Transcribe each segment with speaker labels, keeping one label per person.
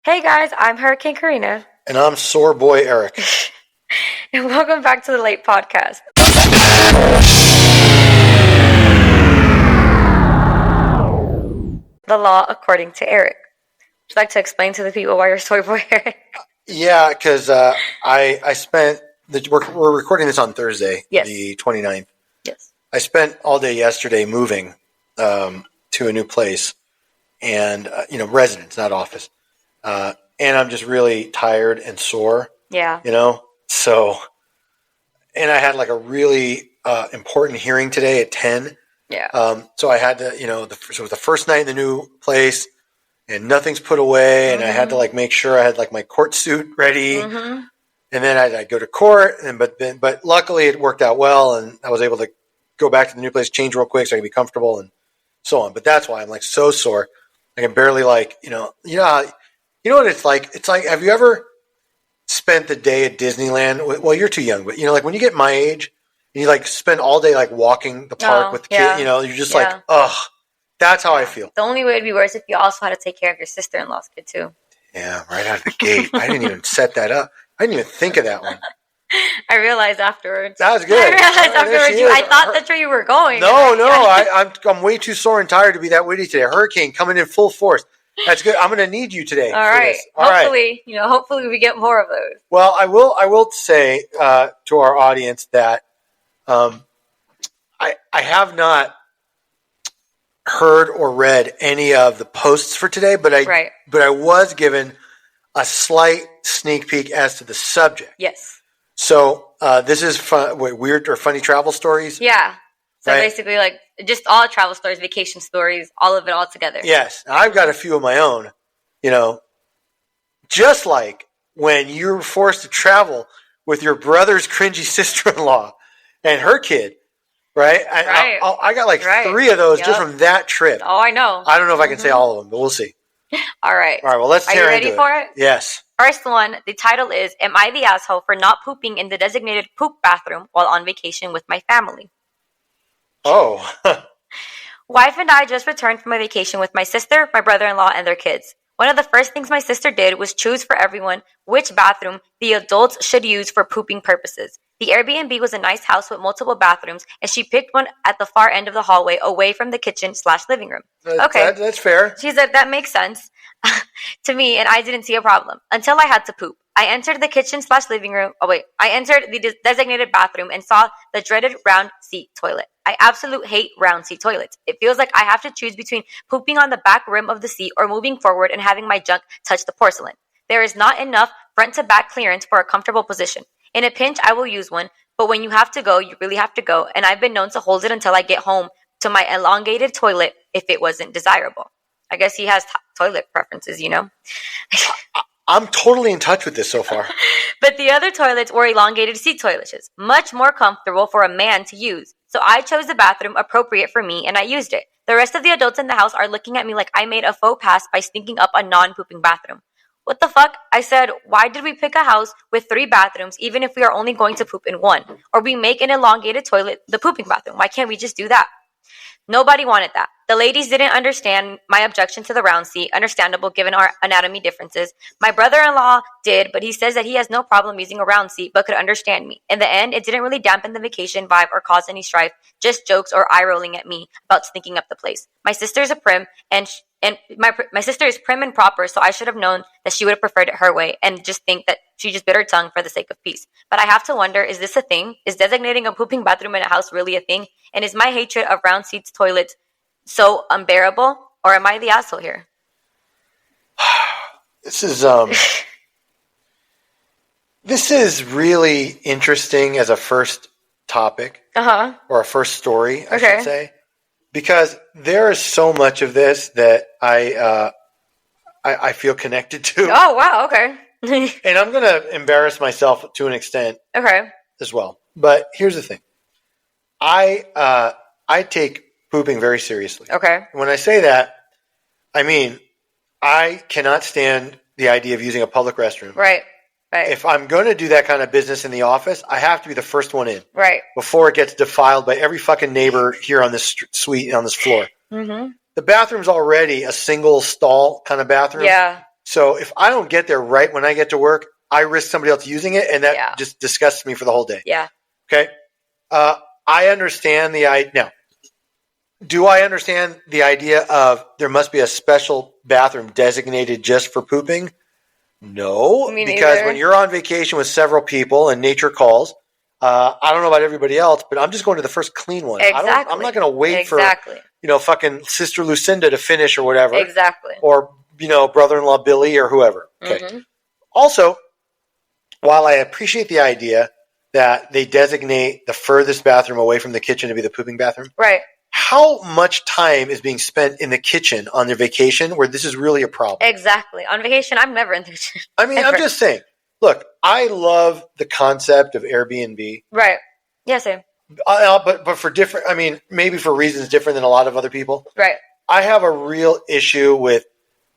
Speaker 1: Hey guys, I'm Eric and Karina.
Speaker 2: And I'm sore boy Eric.
Speaker 1: And welcome back to the Late Podcast. The law according to Eric. Would you like to explain to the people why you're soy boy Eric?
Speaker 2: Yeah, because I spent, we're recording this on Thursday,
Speaker 1: Yes.
Speaker 2: the 29th.
Speaker 1: Yes.
Speaker 2: I spent all day yesterday moving to a new place and, residence, not office. And I'm just really tired and sore. Yeah. So, and I had like a really important hearing today at 10.
Speaker 1: Yeah.
Speaker 2: So I had to, so it was the first night in the new place and nothing's put away. And I had to like make sure I had like my court suit ready. Mm-hmm. And then I'd go to court. But luckily it worked out well. And I was able to go back to the new place, change real quick so I could be comfortable and so on. But that's why I'm like so sore. I can barely like, you know what it's like? It's like, have you ever spent the day at Disneyland? Well, you're too young, but like when you get my age, and you like spend all day like walking the park with the kid, you're just like, ugh, that's how I feel.
Speaker 1: The only way it'd be worse if you also had to take care of your sister-in-law's kid too.
Speaker 2: Yeah, right out of the gate. I didn't even set that up. I didn't even think of that one.
Speaker 1: I realized afterwards.
Speaker 2: That was good.
Speaker 1: I realized afterwards. I thought that's where you were going.
Speaker 2: No, I'm way too sore and tired to be that witty today. A hurricane coming in full force. That's good. I'm going to need you today.
Speaker 1: All right. Hopefully we get more of those.
Speaker 2: Well, I will say to our audience that I have not heard or read any of the posts for today, but I was given a slight sneak peek as to the subject.
Speaker 1: Yes.
Speaker 2: So this is weird or funny travel stories.
Speaker 1: Yeah. So basically, like just all travel stories, vacation stories, all of it all together.
Speaker 2: Yes, I've got a few of my own. Just like when you're forced to travel with your brother's cringy sister-in-law and her kid, right? I got like 3 of those just from that trip.
Speaker 1: Oh, I know.
Speaker 2: I don't know if I can say all of them, but we'll see.
Speaker 1: All right.
Speaker 2: Well, let's tear into it.
Speaker 1: Are you ready for it?
Speaker 2: Yes.
Speaker 1: First one, the title is, Am I the Asshole for Not Pooping in the Designated Poop Bathroom While on Vacation with My Family?
Speaker 2: Oh.
Speaker 1: Wife and I just returned from a vacation with my sister, my brother-in-law, and their kids. One of the first things my sister did was choose for everyone which bathroom the adults should use for pooping purposes. The Airbnb was a nice house with multiple bathrooms, and she picked one at the far end of the hallway away from the kitchen/living room. Okay.
Speaker 2: That's fair.
Speaker 1: She said, that makes sense to me, and I didn't see a problem until I had to poop. I entered the kitchen/living room. I entered the designated bathroom and saw the dreaded round seat toilet. I absolutely hate round seat toilets. It feels like I have to choose between pooping on the back rim of the seat or moving forward and having my junk touch the porcelain. There is not enough front to back clearance for a comfortable position. In a pinch, I will use one, but when you have to go, you really have to go, and I've been known to hold it until I get home to my elongated toilet if it wasn't desirable. I guess he has toilet preferences,
Speaker 2: I'm totally in touch with this so far.
Speaker 1: But the other toilets were elongated seat toilets, much more comfortable for a man to use. So I chose the bathroom appropriate for me, and I used it. The rest of the adults in the house are looking at me like I made a faux pas by sneaking up a non-pooping bathroom. What the fuck? I said, why did we pick a house with 3 bathrooms even if we are only going to poop in one? Or we make an elongated toilet the pooping bathroom. Why can't we just do that? Nobody wanted that. The ladies didn't understand my objection to the round seat, understandable given our anatomy differences. My brother-in-law did, but he says that he has no problem using a round seat, but could understand me. In the end, it didn't really dampen the vacation vibe or cause any strife, just jokes or eye-rolling at me about sneaking up the place. My sister's a prim, and my sister is prim and proper, so I should have known that she would have preferred it her way and just think that she just bit her tongue for the sake of peace. But I have to wonder, is this a thing? Is designating a pooping bathroom in a house really a thing? And is my hatred of round seats toilets so unbearable? Or am I the asshole here?
Speaker 2: This is really interesting as a first topic. Or a first story, I should say. Because there is so much of this that I feel connected to.
Speaker 1: Oh, wow, okay.
Speaker 2: And I'm going to embarrass myself to an extent as well. But here's the thing. I take pooping very seriously.
Speaker 1: Okay.
Speaker 2: When I say that, I mean, I cannot stand the idea of using a public restroom.
Speaker 1: Right.
Speaker 2: If I'm going to do that kind of business in the office, I have to be the first one in.
Speaker 1: Right.
Speaker 2: Before it gets defiled by every fucking neighbor here on this suite, on this floor. Mm-hmm. The bathroom's already a single stall kind of bathroom.
Speaker 1: Yeah.
Speaker 2: So if I don't get there right when I get to work, I risk somebody else using it, and that just disgusts me for the whole day.
Speaker 1: Yeah.
Speaker 2: Okay. I understand the idea. Now, do I understand the idea of there must be a special bathroom designated just for pooping? No, because when you're on vacation with several people and nature calls, I don't know about everybody else, but I'm just going to the first clean one.
Speaker 1: Exactly.
Speaker 2: I'm not going to wait for fucking Sister Lucinda to finish or whatever.
Speaker 1: Exactly.
Speaker 2: Or brother-in-law Billy or whoever. Okay. Mm-hmm. Also, while I appreciate the idea that they designate the furthest bathroom away from the kitchen to be the pooping bathroom,
Speaker 1: right?
Speaker 2: How much time is being spent in the kitchen on their vacation where this is really a problem?
Speaker 1: Exactly. On vacation, I'm never in the kitchen.
Speaker 2: I mean, I'm just saying. Look, I love the concept of Airbnb.
Speaker 1: Right. Yeah, same.
Speaker 2: But for different, I mean, maybe for reasons different than a lot of other people.
Speaker 1: Right.
Speaker 2: I have a real issue with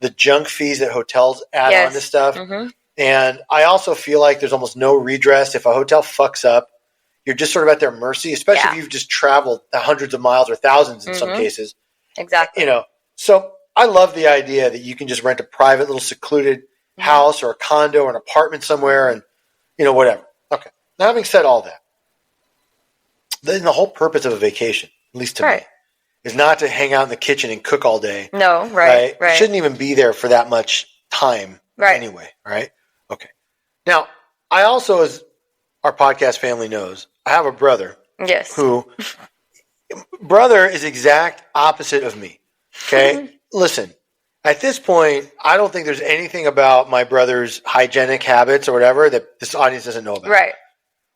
Speaker 2: the junk fees that hotels add on to stuff. Mm-hmm. And I also feel like there's almost no redress if a hotel fucks up. You're just sort of at their mercy, especially if you've just traveled hundreds of miles or thousands in some cases.
Speaker 1: Exactly.
Speaker 2: So I love the idea that you can just rent a private little secluded house or a condo or an apartment somewhere and, whatever. Okay. Now, having said all that, then the whole purpose of a vacation, at least to me, is not to hang out in the kitchen and cook all day.
Speaker 1: No, right.
Speaker 2: You shouldn't even be there for that much time anyway, right? Okay. Now, I also, as our podcast family knows, I have a brother.
Speaker 1: Yes.
Speaker 2: Brother is exact opposite of me. Okay? Listen, at this point, I don't think there's anything about my brother's hygienic habits or whatever that this audience doesn't know about.
Speaker 1: Right.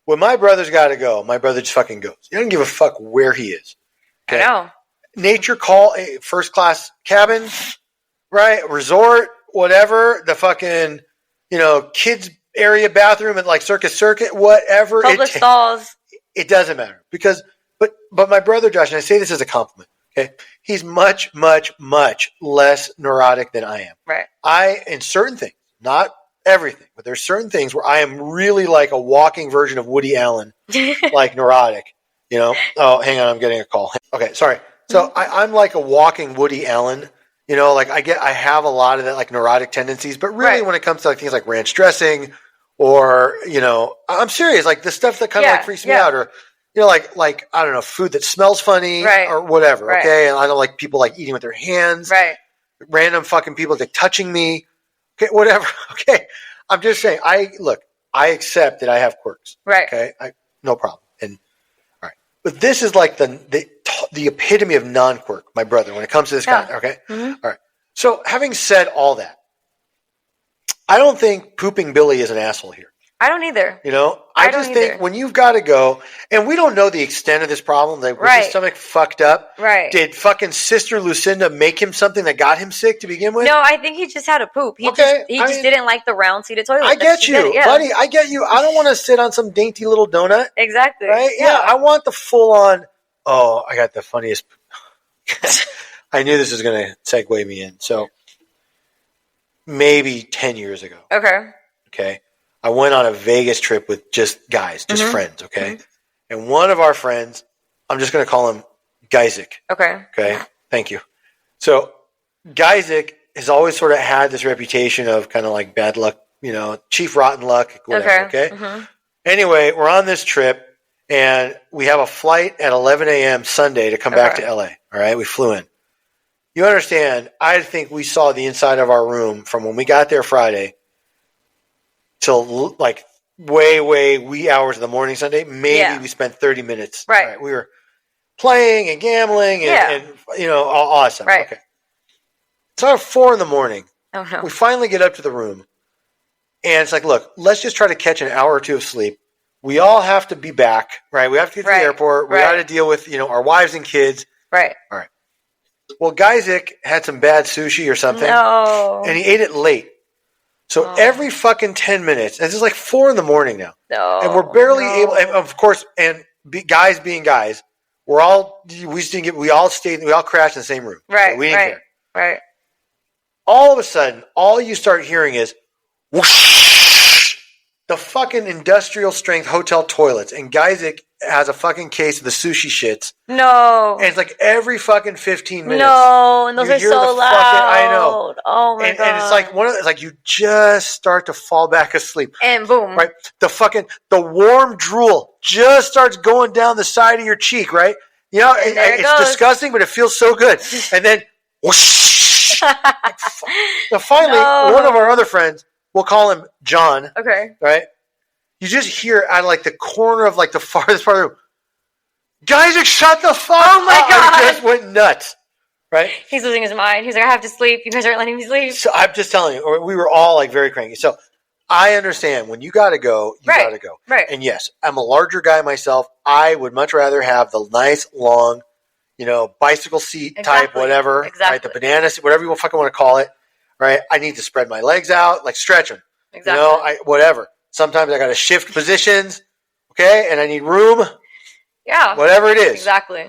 Speaker 2: When my brother's got to go, my brother just fucking goes. He doesn't give a fuck where he is. Okay?
Speaker 1: I know.
Speaker 2: Nature call, first class cabin, right? Resort, whatever. The fucking, kids area bathroom at like Circus Circuit, whatever.
Speaker 1: Public stalls.
Speaker 2: It doesn't matter because, but my brother Josh, and I say this as a compliment. Okay, he's much, much, much less neurotic than I am.
Speaker 1: Right.
Speaker 2: In certain things, not everything, but there's certain things where I am really like a walking version of Woody Allen, like neurotic. Oh, hang on, I'm getting a call. Okay, sorry. So I'm like a walking Woody Allen. Like I have a lot of that like neurotic tendencies, but really when it comes to like things like ranch dressing or, I'm serious, like the stuff that kind of like freaks me out or, like, I don't know, food that smells funny or whatever. Okay. And I don't like people like eating with their hands, random fucking people like touching me. Okay. Whatever. Okay. I'm just saying, I accept that I have quirks.
Speaker 1: Right.
Speaker 2: Okay. No problem. And all right. But this is like the epitome of non-quirk, my brother, when it comes to this guy. Okay. Mm-hmm. All right. So having said all that, I don't think Pooping Billy is an asshole here.
Speaker 1: I don't either.
Speaker 2: I just think when you've got to go, and we don't know the extent of this problem. Like, was his stomach fucked up?
Speaker 1: Right.
Speaker 2: Did fucking Sister Lucinda make him something that got him sick to begin with?
Speaker 1: No, I think he just had a poop. He just didn't like the round-seated toilet.
Speaker 2: I get you, buddy. I get you. I don't want to sit on some dainty little donut.
Speaker 1: Exactly.
Speaker 2: Right? Yeah. I want the full-on. Oh, I got the funniest. I knew this was going to segue me in. So maybe 10 years ago. Okay. I went on a Vegas trip with just guys, just friends. Okay. Mm-hmm. And one of our friends, I'm just going to call him Guyzik. Okay. Thank you. So Guyzik has always sort of had this reputation of kind of like bad luck, chief rotten luck, whatever. Okay. Mm-hmm. Anyway, we're on this trip. And we have a flight at 11 a.m. Sunday to come back to LA. All right. We flew in. You understand, I think we saw the inside of our room from when we got there Friday till like way wee hours of the morning Sunday. Maybe we spent 30 minutes.
Speaker 1: Right.
Speaker 2: We were playing and gambling and awesome.
Speaker 1: Right.
Speaker 2: Okay. It's about 4 a.m.
Speaker 1: Oh, no.
Speaker 2: We finally get up to the room. And it's like, look, let's just try to catch an hour or two of sleep. We all have to be back, right? We have to get to the airport. We got to deal with, our wives and kids.
Speaker 1: Right.
Speaker 2: All right. Well, Guyzik had some bad sushi or something.
Speaker 1: No.
Speaker 2: And he ate it late. So every fucking 10 minutes, and this is like 4 a.m. now.
Speaker 1: No.
Speaker 2: And we're barely able, and of course, guys being guys, we all crashed in the same room.
Speaker 1: Right.
Speaker 2: So we didn't care.
Speaker 1: Right.
Speaker 2: All of a sudden, all you start hearing is whoosh. the fucking industrial strength hotel toilets, and Geisig has a fucking case of the sushi shits.
Speaker 1: No.
Speaker 2: And it's like every fucking 15 minutes.
Speaker 1: No, and those are so loud.
Speaker 2: I know.
Speaker 1: Oh my God.
Speaker 2: And it's like it's like you just start to fall back asleep.
Speaker 1: And boom.
Speaker 2: Right? The warm drool just starts going down the side of your cheek, right? You know, it's disgusting, but it feels so good. And then whoosh. So finally, one of our other friends, we'll call him John.
Speaker 1: Okay.
Speaker 2: Right? You just hear out of like the corner of like the farthest part of the room, guys, shut the fuck up.
Speaker 1: Oh my God.
Speaker 2: I just went nuts. Right?
Speaker 1: He's losing his mind. He's like, I have to sleep. You guys aren't letting me sleep.
Speaker 2: So I'm just telling you, we were all like very cranky. So I understand when you got to go, you got to go.
Speaker 1: Right.
Speaker 2: And yes, I'm a larger guy myself. I would much rather have the nice, long, bicycle seat type, whatever.
Speaker 1: Exactly.
Speaker 2: Right? The banana seat, whatever you fucking want to call it. Right? I need to spread my legs out, like stretch them.
Speaker 1: Exactly.
Speaker 2: Whatever. Sometimes I got to shift positions. Okay? And I need room.
Speaker 1: Yeah.
Speaker 2: Whatever it is.
Speaker 1: Exactly.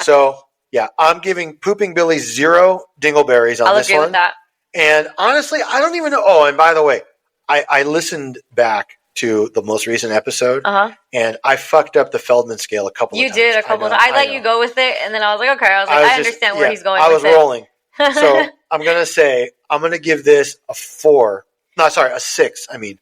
Speaker 2: So, yeah, I'm giving Pooping Billy 0 dingleberries on this one.
Speaker 1: I'll agree with that.
Speaker 2: And honestly, I don't even know. Oh, and by the way, I listened back to the most recent episode, and I fucked up the Feldman scale a couple of times.
Speaker 1: You did a couple of times. I let you go with it, and then I was like, okay. I understand where he's going with it.
Speaker 2: I was rolling. So I'm going to give this a 4. No, sorry, a 6. I mean,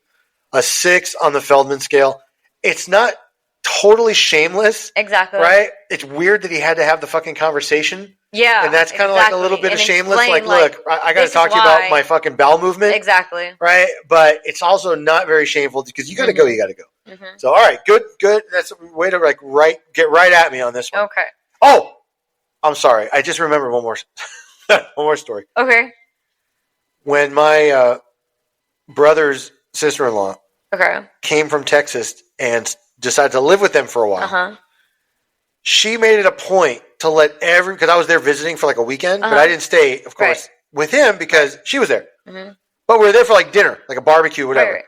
Speaker 2: a 6 on the Feldman scale. It's not totally shameless.
Speaker 1: Exactly.
Speaker 2: Right? It's weird that he had to have the fucking conversation.
Speaker 1: Yeah.
Speaker 2: And that's kind of like a little bit of shameless. Like, look, I got to talk to you about my fucking bowel movement.
Speaker 1: Exactly.
Speaker 2: Right? But it's also not very shameful because you got to go, you got to go.
Speaker 1: Mm-hmm.
Speaker 2: So, all right, good. That's a way to get right at me on this one.
Speaker 1: Okay.
Speaker 2: Oh, I'm sorry. I just remembered one more story.
Speaker 1: Okay.
Speaker 2: When my brother's sister-in-law came from Texas and decided to live with them for a while, she made it a point to let because I was there visiting for like a weekend, but I didn't stay, of course, with him because she was there. Mm-hmm. But we were there for like dinner, like a barbecue, whatever. Right.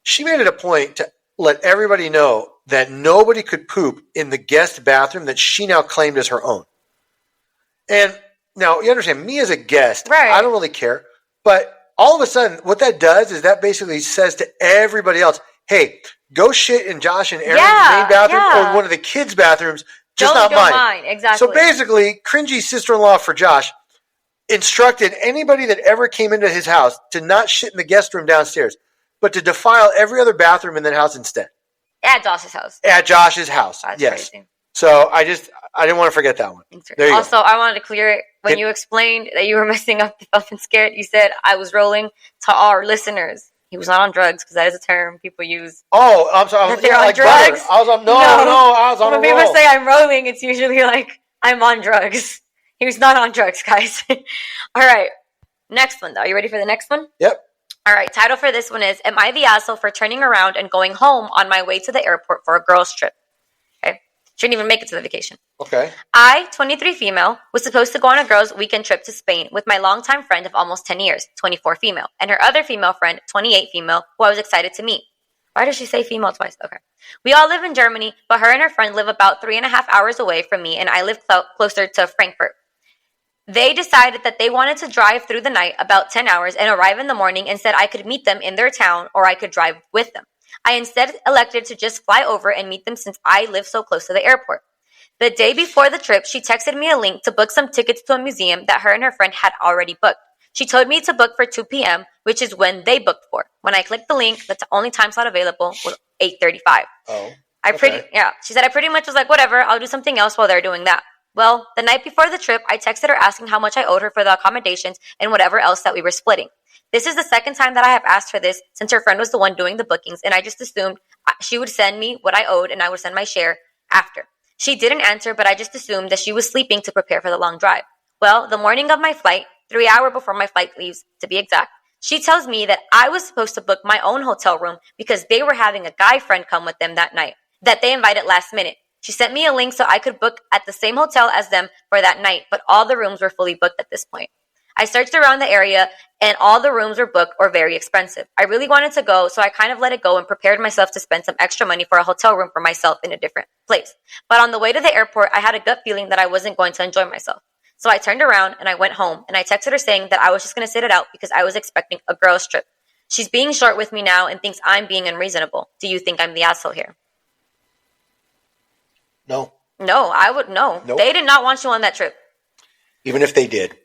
Speaker 2: She made it a point to let everybody know that nobody could poop in the guest bathroom that she now claimed as her own. And now, you understand, me as a guest, I don't really care. But all of a sudden, what that does is that basically says to everybody else, hey, go shit in Josh and Aaron's main bathroom or one of the kids' bathrooms, just not mine.
Speaker 1: Exactly.
Speaker 2: So basically, cringy sister-in-law for Josh instructed anybody that ever came into his house to not shit in the guest room downstairs, but to defile every other bathroom in that house instead.
Speaker 1: At Josh's house.
Speaker 2: At Josh's house.
Speaker 1: That's crazy.
Speaker 2: So I didn't want to forget that one. There you
Speaker 1: also, I wanted to clear it. When you explained that you were messing up the Felt and Scared, you said I was rolling to our listeners. He was not on drugs because that is a term people use.
Speaker 2: Oh, I'm sorry.
Speaker 1: They're on drugs.
Speaker 2: I was on a roll.
Speaker 1: When people say I'm rolling, it's usually like I'm on drugs. He was not on drugs, guys. All right. Next one, though. Are you ready for the next one?
Speaker 2: Yep.
Speaker 1: All right. Title for this one is, Am I the asshole for turning around and going home on my way to the airport for a girls' trip? Okay. Shouldn't even make it to the vacation.
Speaker 2: Okay.
Speaker 1: I, 23 female, was supposed to go on a girls' weekend trip to Spain with my longtime friend of almost 10 years, 24 female, and her other female friend, 28 female, who I was excited to meet. Why does she say female twice? Okay. We all live in Germany, but her and her friend live about 3.5 hours away from me, and I live closer to Frankfurt. They decided that they wanted to drive through the night about 10 hours and arrive in the morning and said I could meet them in their town or I could drive with them. I instead elected to just fly over and meet them since I live so close to the airport. The day before the trip, she texted me a link to book some tickets to a museum that her and her friend had already booked. She told me to book for 2 p.m., which is when they booked for. When I clicked the link, the only time slot available was 8:35.
Speaker 2: Oh.
Speaker 1: She said I pretty much was like, whatever, I'll do something else while they're doing that. Well, the night before the trip, I texted her asking how much I owed her for the accommodations and whatever else that we were splitting. This is the second time that I have asked for this since her friend was the one doing the bookings, and I just assumed she would send me what I owed and I would send my share after. She didn't answer, but I just assumed that she was sleeping to prepare for the long drive. Well, the morning of my flight, 3 hours before my flight leaves, to be exact, she tells me that I was supposed to book my own hotel room because they were having a guy friend come with them that night, that they invited last minute. She sent me a link so I could book at the same hotel as them for that night, but all the rooms were fully booked at this point. I searched around the area, and all the rooms were booked or very expensive. I really wanted to go, so I kind of let it go and prepared myself to spend some extra money for a hotel room for myself in a different place. But on the way to the airport, I had a gut feeling that I wasn't going to enjoy myself. So I turned around, and I went home, and I texted her saying that I was just going to sit it out because I was expecting a girls' trip. She's being short with me now and thinks I'm being unreasonable. Do you think I'm the asshole here?
Speaker 2: No.
Speaker 1: No, I would no.
Speaker 2: Nope.
Speaker 1: They did not want you on that trip.
Speaker 2: Even if they did,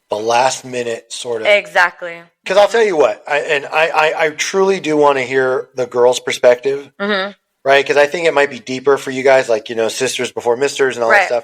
Speaker 2: the last minute sort of.
Speaker 1: Exactly.
Speaker 2: Because I'll tell you what, I truly do want to hear the girl's perspective, right? Because I think it might be deeper for you guys, like, sisters before misters and all that stuff.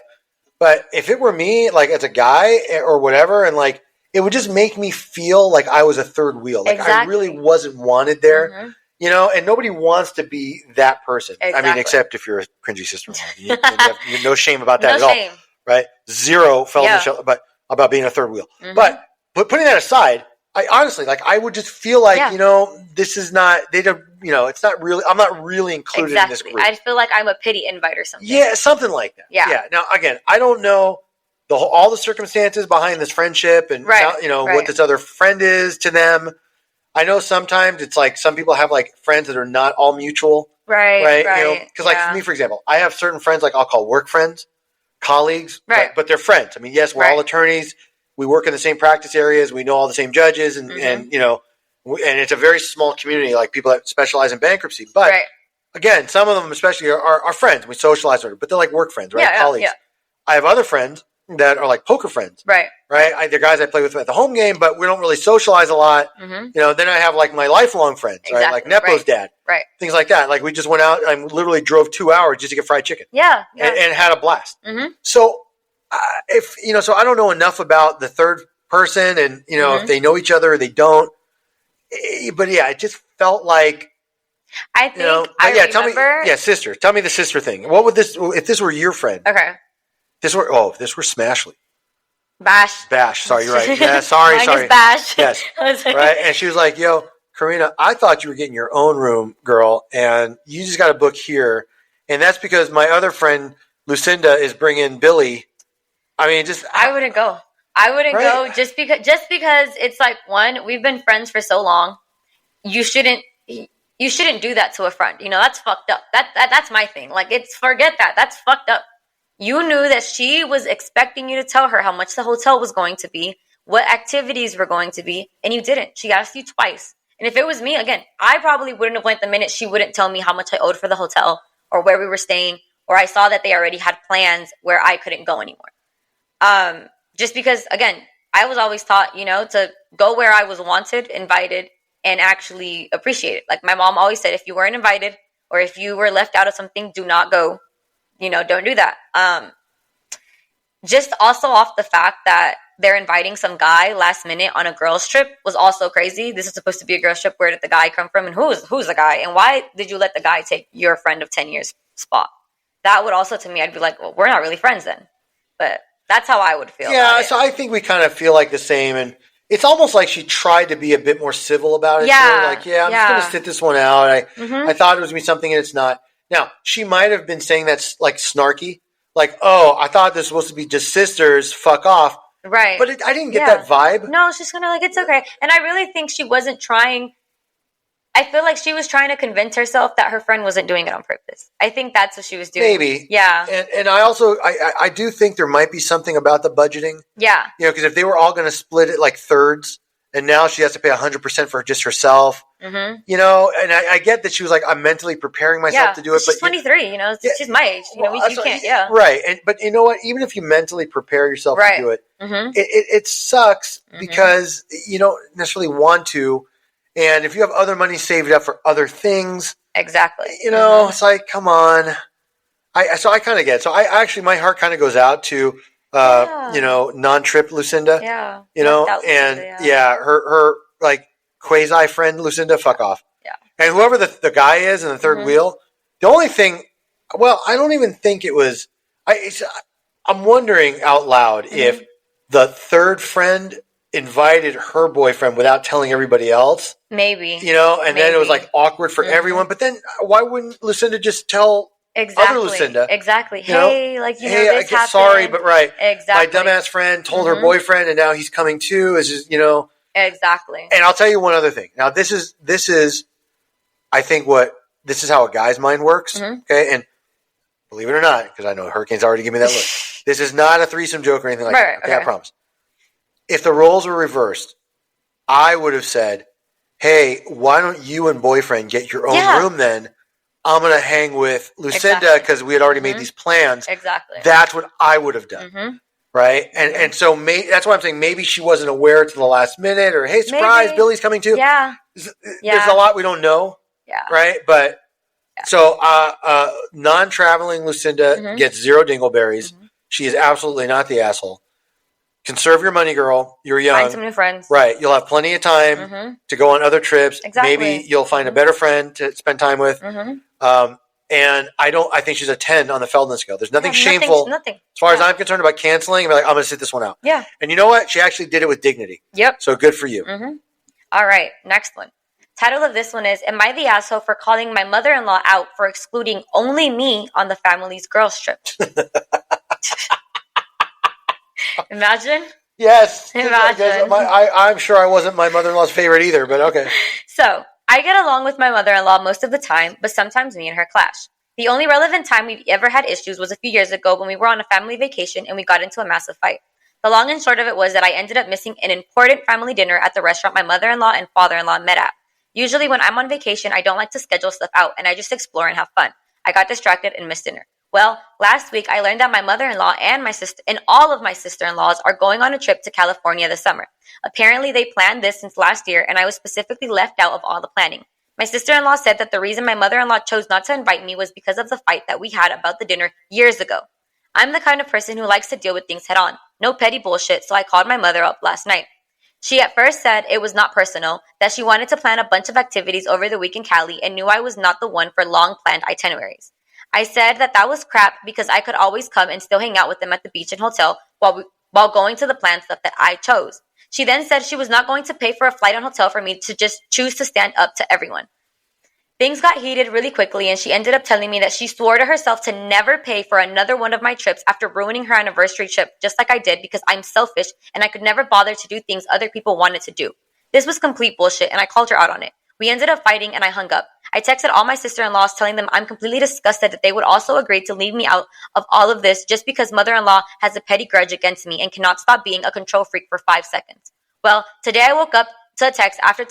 Speaker 2: But if it were me, like as a guy or whatever, and like it would just make me feel like I was a third wheel, like I really wasn't wanted there, and nobody wants to be that person. I mean, except if you're a cringy sister, you have no shame about that at all, right? Zero felt in the show, but about being a third wheel. But putting that aside, I honestly, like, I would just feel like, this is not, they don't, it's not really, I'm not really included in this group.
Speaker 1: I feel like I'm a pity invite or something.
Speaker 2: Yeah, something like that. Yeah. Now, again, I don't know all the circumstances behind this friendship and, what this other friend is to them. I know sometimes it's like some people have like friends that are not all mutual. Right. Because like for me, for example, I have certain friends like I'll call work friends, colleagues, but they're friends. I mean, yes, we're all attorneys. We work in the same practice areas. We know all the same judges, and and it's a very small community, like people that specialize in bankruptcy. But again, some of them especially are friends. We socialize with them, but they're like work friends, right? Colleagues. Yeah. I have other friends that are like poker friends. Right. They're guys I play with at the home game, but we don't really socialize a lot. Then I have like my lifelong friends, right? Like Nepo's dad. Right. Things like that. Like we just went out and literally drove 2 hours just to get fried chicken. Yeah. And had a blast. So so I don't know enough about the third person and, if they know each other or they don't. But yeah, it just felt like,
Speaker 1: I think I remember.
Speaker 2: Tell me, sister. Tell me the sister thing. What would if this were your friend? Okay. If this were Smashly. Bash. Sorry, you're right. Yeah, sorry.
Speaker 1: Mine is Bash.
Speaker 2: Yes. Right. And she was like, yo, Karina, I thought you were getting your own room, girl, and you just got to book here. And that's because my other friend, Lucinda, is bringing Billy. I mean,
Speaker 1: I wouldn't go. I wouldn't go just because it's like, one, we've been friends for so long. You shouldn't do that to a friend. That's fucked up. That's my thing. Like, forget that. That's fucked up. You knew that she was expecting you to tell her how much the hotel was going to be, what activities were going to be, and you didn't. She asked you twice. And if it was me, again, I probably wouldn't have went the minute she wouldn't tell me how much I owed for the hotel or where we were staying, or I saw that they already had plans where I couldn't go anymore. Just because, again, I was always taught, to go where I was wanted, invited, and actually appreciated. Like my mom always said, if you weren't invited or if you were left out of something, do not go. Don't do that. Just also off the fact that they're inviting some guy last minute on a girls trip was also crazy. This is supposed to be a girls trip. Where did the guy come from? And who's the guy? And why did you let the guy take your friend of 10 years spot? That would also, to me, I'd be like, well, we're not really friends then. But that's how I would feel. Yeah,
Speaker 2: so I think we kind of feel like the same. And it's almost like she tried to be a bit more civil about it. Yeah. Like, I'm just going to sit this one out. I thought it was going to be something and it's not. Now, she might have been saying that's like snarky. Like, oh, I thought this was supposed to be just sisters. Fuck off. Right. But I didn't get that vibe.
Speaker 1: No, she's kind of like, it's okay. And I really think she wasn't trying. I feel like she was trying to convince herself that her friend wasn't doing it on purpose. I think that's what she was doing.
Speaker 2: Maybe. Yeah. And I also, I do think there might be something about the budgeting. Yeah. Because if they were all going to split it like thirds, and now she has to pay 100% for just herself, and I get that she was like, I'm mentally preparing myself to do it.
Speaker 1: She's 23, she's my age. You can't,
Speaker 2: Right. But you know what? Even if you mentally prepare yourself to do it, it sucks because you don't necessarily want to. And if you have other money saved up for other things,
Speaker 1: exactly,
Speaker 2: it's like, come on. So I kind of get it. So I actually, my heart kind of goes out to, non-trip Lucinda. Yeah. Her like quasi friend Lucinda, fuck off. Yeah. And whoever the guy is in the third wheel, the only thing, I don't even think it was. I'm wondering out loud if the third friend invited her boyfriend without telling everybody else.
Speaker 1: Maybe.
Speaker 2: And then it was like awkward for everyone. But then why wouldn't Lucinda just tell other Lucinda?
Speaker 1: Exactly. Hey, this happened.
Speaker 2: Sorry, but right. Exactly. My dumbass friend told her boyfriend and now he's coming too. It's just,
Speaker 1: Exactly.
Speaker 2: And I'll tell you one other thing. Now this is I think this is how a guy's mind works. Okay. And believe it or not, because I know Hurricane's already given me that look. This is not a threesome joke or anything like that. Okay, I promise. If the roles were reversed, I would have said, hey, why don't you and boyfriend get your own room then? I'm going to hang with Lucinda because we had already made these plans.
Speaker 1: Exactly.
Speaker 2: That's what I would have done. Right? And so that's why I'm saying maybe she wasn't aware to the last minute or, hey, surprise, Billy's coming too.
Speaker 1: Yeah.
Speaker 2: There's a lot we don't know.
Speaker 1: Yeah.
Speaker 2: Right? But so non-traveling Lucinda gets 0 dingleberries. She is absolutely not the asshole. Conserve your money, girl. You're young.
Speaker 1: Find some new friends.
Speaker 2: Right. You'll have plenty of time to go on other trips. Exactly. Maybe you'll find a better friend to spend time with. And I think she's a 10 on the Feldman scale. There's nothing shameful.
Speaker 1: Nothing.
Speaker 2: As far as I'm concerned about canceling, I'm going to sit this one out.
Speaker 1: Yeah.
Speaker 2: And you know what? She actually did it with dignity.
Speaker 1: Yep.
Speaker 2: So good for you.
Speaker 1: All right. Next one. Title of this one is, Am I the asshole for calling my mother-in-law out for excluding only me on the family's girls' trip? Imagine.
Speaker 2: Yes. Imagine. I'm sure I wasn't my mother-in-law's favorite either, but okay.
Speaker 1: So, I get along with my mother-in-law most of the time, but sometimes me and her clash. The only relevant time we've ever had issues was a few years ago when we were on a family vacation and we got into a massive fight. The long and short of it was that I ended up missing an important family dinner at the restaurant my mother-in-law and father-in-law met at. Usually when I'm on vacation, I don't like to schedule stuff out and I just explore and have fun. I got distracted and missed dinner. Well, last week I learned that my mother-in-law and my sister and all of my sister-in-laws are going on a trip to California this summer. Apparently they planned this since last year and I was specifically left out of all the planning. My sister-in-law said that the reason my mother-in-law chose not to invite me was because of the fight that we had about the dinner years ago. I'm the kind of person who likes to deal with things head on. No petty bullshit, so I called my mother up last night. She at first said it was not personal, that she wanted to plan a bunch of activities over the week in Cali and knew I was not the one for long planned itineraries. I said that was crap because I could always come and still hang out with them at the beach and hotel while going to the planned stuff that I chose. She then said she was not going to pay for a flight and hotel for me to just choose to stand up to everyone. Things got heated really quickly and she ended up telling me that she swore to herself to never pay for another one of my trips after ruining her anniversary trip just like I did because I'm selfish and I could never bother to do things other people wanted to do. This was complete bullshit and I called her out on it. We ended up fighting and I hung up. I texted all my sister-in-laws telling them I'm completely disgusted that they would also agree to leave me out of all of this just because mother-in-law has a petty grudge against me and cannot stop being a control freak for 5 seconds. Well, today I woke up to a text after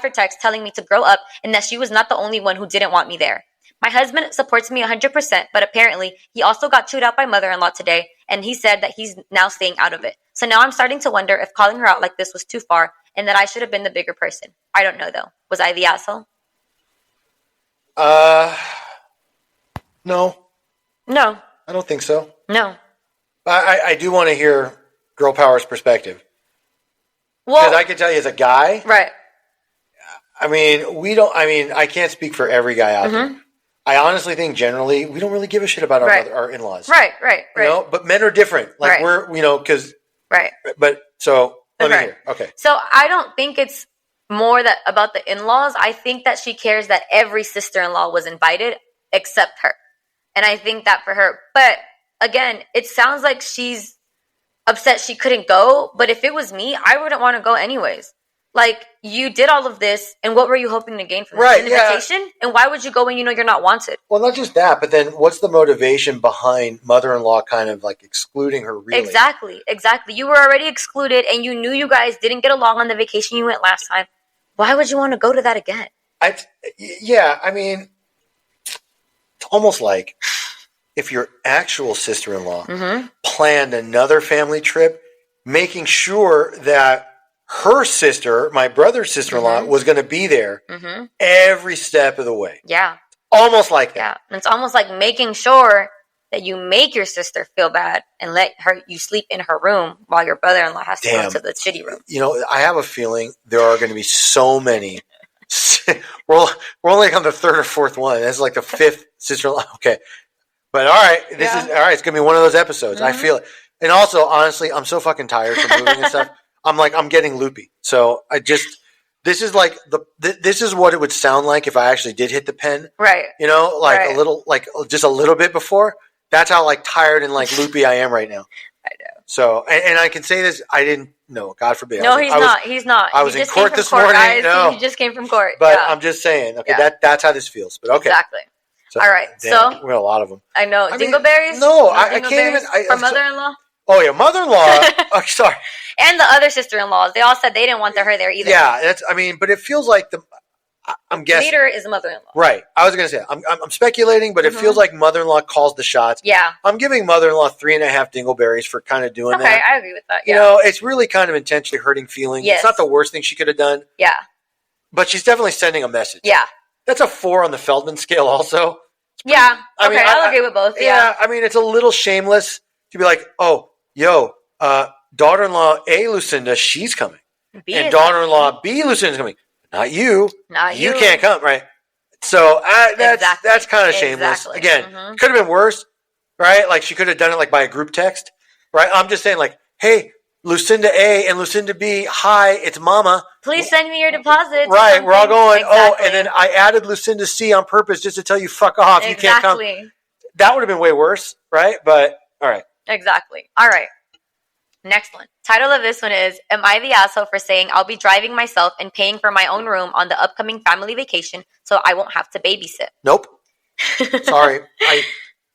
Speaker 1: text telling me to grow up and that she was not the only one who didn't want me there. My husband supports me 100%, but apparently he also got chewed out by mother-in-law today and he said that he's now staying out of it. So now I'm starting to wonder if calling her out like this was too far and that I should have been the bigger person. I don't know though. Was I the asshole?
Speaker 2: No.
Speaker 1: No.
Speaker 2: I don't think so.
Speaker 1: No.
Speaker 2: I do want to hear Girl Power's perspective.
Speaker 1: Well,
Speaker 2: because I can tell you as a guy.
Speaker 1: Right.
Speaker 2: I can't speak for every guy out there. I honestly think generally we don't really give a shit about our in-laws.
Speaker 1: Right.
Speaker 2: You know, but men are different. Like we're, because.
Speaker 1: Right.
Speaker 2: But so let me hear. Okay.
Speaker 1: So I don't think it's more that about the in-laws. I think that she cares that every sister-in-law was invited except her. And I think that for her, but again, it sounds like she's upset she couldn't go. But if it was me, I wouldn't want to go anyways. Like, you did all of this, and what were you hoping to gain from this? An invitation? Yeah. And why would you go when you know you're not wanted?
Speaker 2: Well, not just that, but then what's the motivation behind mother-in-law kind of like excluding her really?
Speaker 1: Exactly. You were already excluded, and you knew you guys didn't get along on the vacation you went last time. Why would you want to go to that again?
Speaker 2: It's almost like if your actual sister-in-law planned another family trip, making sure that her sister, my brother's sister-in-law, was going to be there every step of the way.
Speaker 1: Yeah.
Speaker 2: Almost like that.
Speaker 1: Yeah. It's almost like making sure that you make your sister feel bad and let you sleep in her room while your brother-in-law has to go to the shitty room.
Speaker 2: You know, I have a feeling there are going to be so many. we're only on the third or fourth one. This is like the fifth sister-in-law. Okay. But all right. It's going to be one of those episodes. I feel it. And also, honestly, I'm so fucking tired from moving and stuff. I'm getting loopy. So this is like this is what it would sound like if I actually did hit the pen.
Speaker 1: Right.
Speaker 2: You know, a little, just a little bit before. That's how tired and loopy I am right now.
Speaker 1: I know.
Speaker 2: So, and I can say this, I didn't know, God forbid.
Speaker 1: No, he's not.
Speaker 2: I was in court this morning. No.
Speaker 1: He just came from court.
Speaker 2: But I'm just saying, okay, that's how this feels. But okay.
Speaker 1: Exactly. So, all right.
Speaker 2: So we have a lot of them.
Speaker 1: I know. Dingleberries?
Speaker 2: No, I can't even.
Speaker 1: For mother-in-law?
Speaker 2: Oh, yeah, mother-in-law. Oh, sorry.
Speaker 1: And the other sister-in-laws, they all said they didn't want her there either.
Speaker 2: Yeah, but it feels like I'm guessing.
Speaker 1: Leader is the mother-in-law.
Speaker 2: Right. I was going to say, I'm speculating, but it feels like mother-in-law calls the shots.
Speaker 1: Yeah.
Speaker 2: I'm giving mother-in-law 3.5 dingleberries for kind of doing that.
Speaker 1: Okay, I agree with that. Yeah.
Speaker 2: You know, it's really kind of intentionally hurting feelings.
Speaker 1: Yes.
Speaker 2: It's not the worst thing she could have done.
Speaker 1: Yeah.
Speaker 2: But she's definitely sending a message.
Speaker 1: Yeah.
Speaker 2: That's a 4 on the Feldman scale also.
Speaker 1: Yeah. Okay, I'll agree with both. Yeah.
Speaker 2: I mean, it's a little shameless to be like, oh, yo, daughter-in-law A, Lucinda, she's coming.
Speaker 1: B
Speaker 2: and daughter-in-law B, Lucinda's coming. Not you.
Speaker 1: Not you.
Speaker 2: You can't come, right? So that's kind of shameless.
Speaker 1: Exactly.
Speaker 2: Again, could have been worse, right? Like she could have done it like by a group text, right? I'm just saying like, hey, Lucinda A and Lucinda B, hi, it's Mama.
Speaker 1: Please send me your deposits.
Speaker 2: Right, we're all going, exactly. And then I added Lucinda C on purpose just to tell you fuck off. You can't come. That would have been way worse, right? But, all right.
Speaker 1: Exactly. All right. Next one. Title of this one is, Am I the asshole for saying I'll be driving myself and paying for my own room on the upcoming family vacation so I won't have to babysit?
Speaker 2: Nope. Sorry.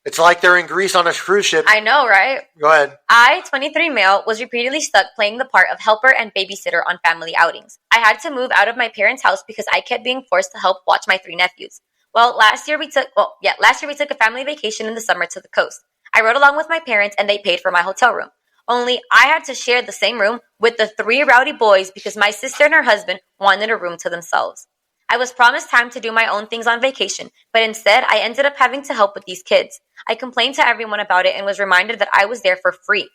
Speaker 2: It's like they're in Greece on a cruise ship.
Speaker 1: I know, right?
Speaker 2: Go ahead.
Speaker 1: I, 23 male, was repeatedly stuck playing the part of helper and babysitter on family outings. I had to move out of my parents' house because I kept being forced to help watch my 3 nephews. Last year we took a family vacation in the summer to the coast. I rode along with my parents and they paid for my hotel room. Only I had to share the same room with the 3 rowdy boys because my sister and her husband wanted a room to themselves. I was promised time to do my own things on vacation, but instead I ended up having to help with these kids. I complained to everyone about it and was reminded that I was there for free.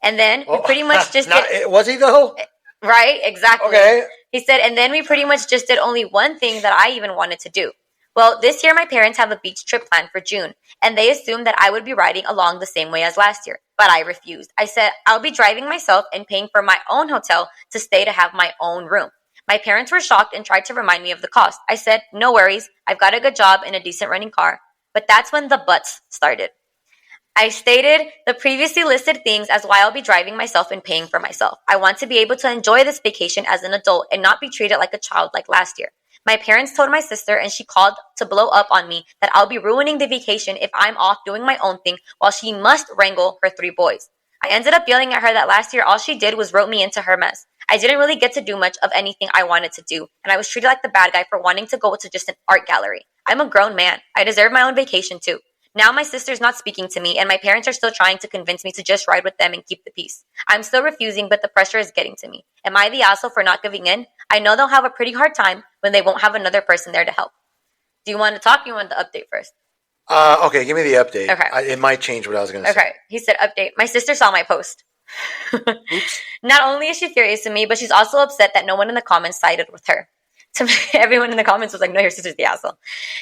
Speaker 1: And then we pretty much just did...
Speaker 2: Was he though?
Speaker 1: Right, exactly.
Speaker 2: Okay.
Speaker 1: He said, and then we pretty much just did only one thing that I even wanted to do. Well, this year my parents have a beach trip planned for June, and they assumed that I would be riding along the same way as last year. But I refused. I said, I'll be driving myself and paying for my own hotel to stay to have my own room. My parents were shocked and tried to remind me of the cost. I said, no worries, I've got a good job and a decent running car. But that's when the buts started. I stated the previously listed things as why I'll be driving myself and paying for myself. I want to be able to enjoy this vacation as an adult and not be treated like a child like last year. My parents told my sister and she called to blow up on me that I'll be ruining the vacation if I'm off doing my own thing while she must wrangle her 3 boys. I ended up yelling at her that last year all she did was rope me into her mess. I didn't really get to do much of anything I wanted to do, and I was treated like the bad guy for wanting to go to just an art gallery. I'm a grown man. I deserve my own vacation too. Now my sister's not speaking to me, and my parents are still trying to convince me to just ride with them and keep the peace. I'm still refusing, but the pressure is getting to me. Am I the asshole for not giving in? I know they'll have a pretty hard time when they won't have another person there to help. Do you want to talk? Or you want the update first?
Speaker 2: Okay, give me the update.
Speaker 1: Okay.
Speaker 2: It might change what I was going to say.
Speaker 1: Okay. He said, update. My sister saw my post.
Speaker 2: Oops.
Speaker 1: Not only is she furious at me, but she's also upset that no one in the comments sided with her. Everyone in the comments was like, no, your sister's the asshole.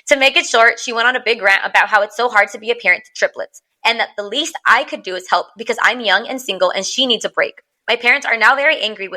Speaker 1: To make it short, she went on a big rant about how it's so hard to be a parent to triplets and that the least I could do is help because I'm young and single and she needs a break. My parents are now very angry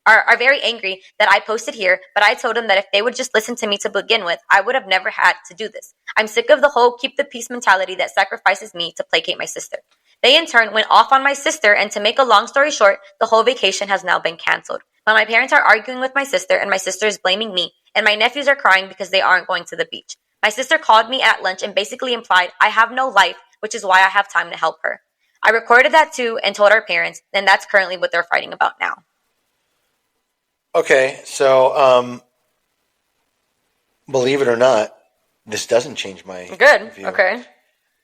Speaker 1: are very angry that I posted here, but I told them that if they would just listen to me to begin with, I would have never had to do this. I'm sick of the whole keep the peace mentality that sacrifices me to placate my sister. They in turn went off on my sister, and to make a long story short, the whole vacation has now been canceled. But my parents are arguing with my sister, and my sister is blaming me, and my nephews are crying because they aren't going to the beach. My sister called me at lunch and basically implied I have no life, which is why I have time to help her. I recorded that too and told our parents, and that's currently what they're fighting about now.
Speaker 2: Okay, so believe it or not, this doesn't change my view.
Speaker 1: Okay.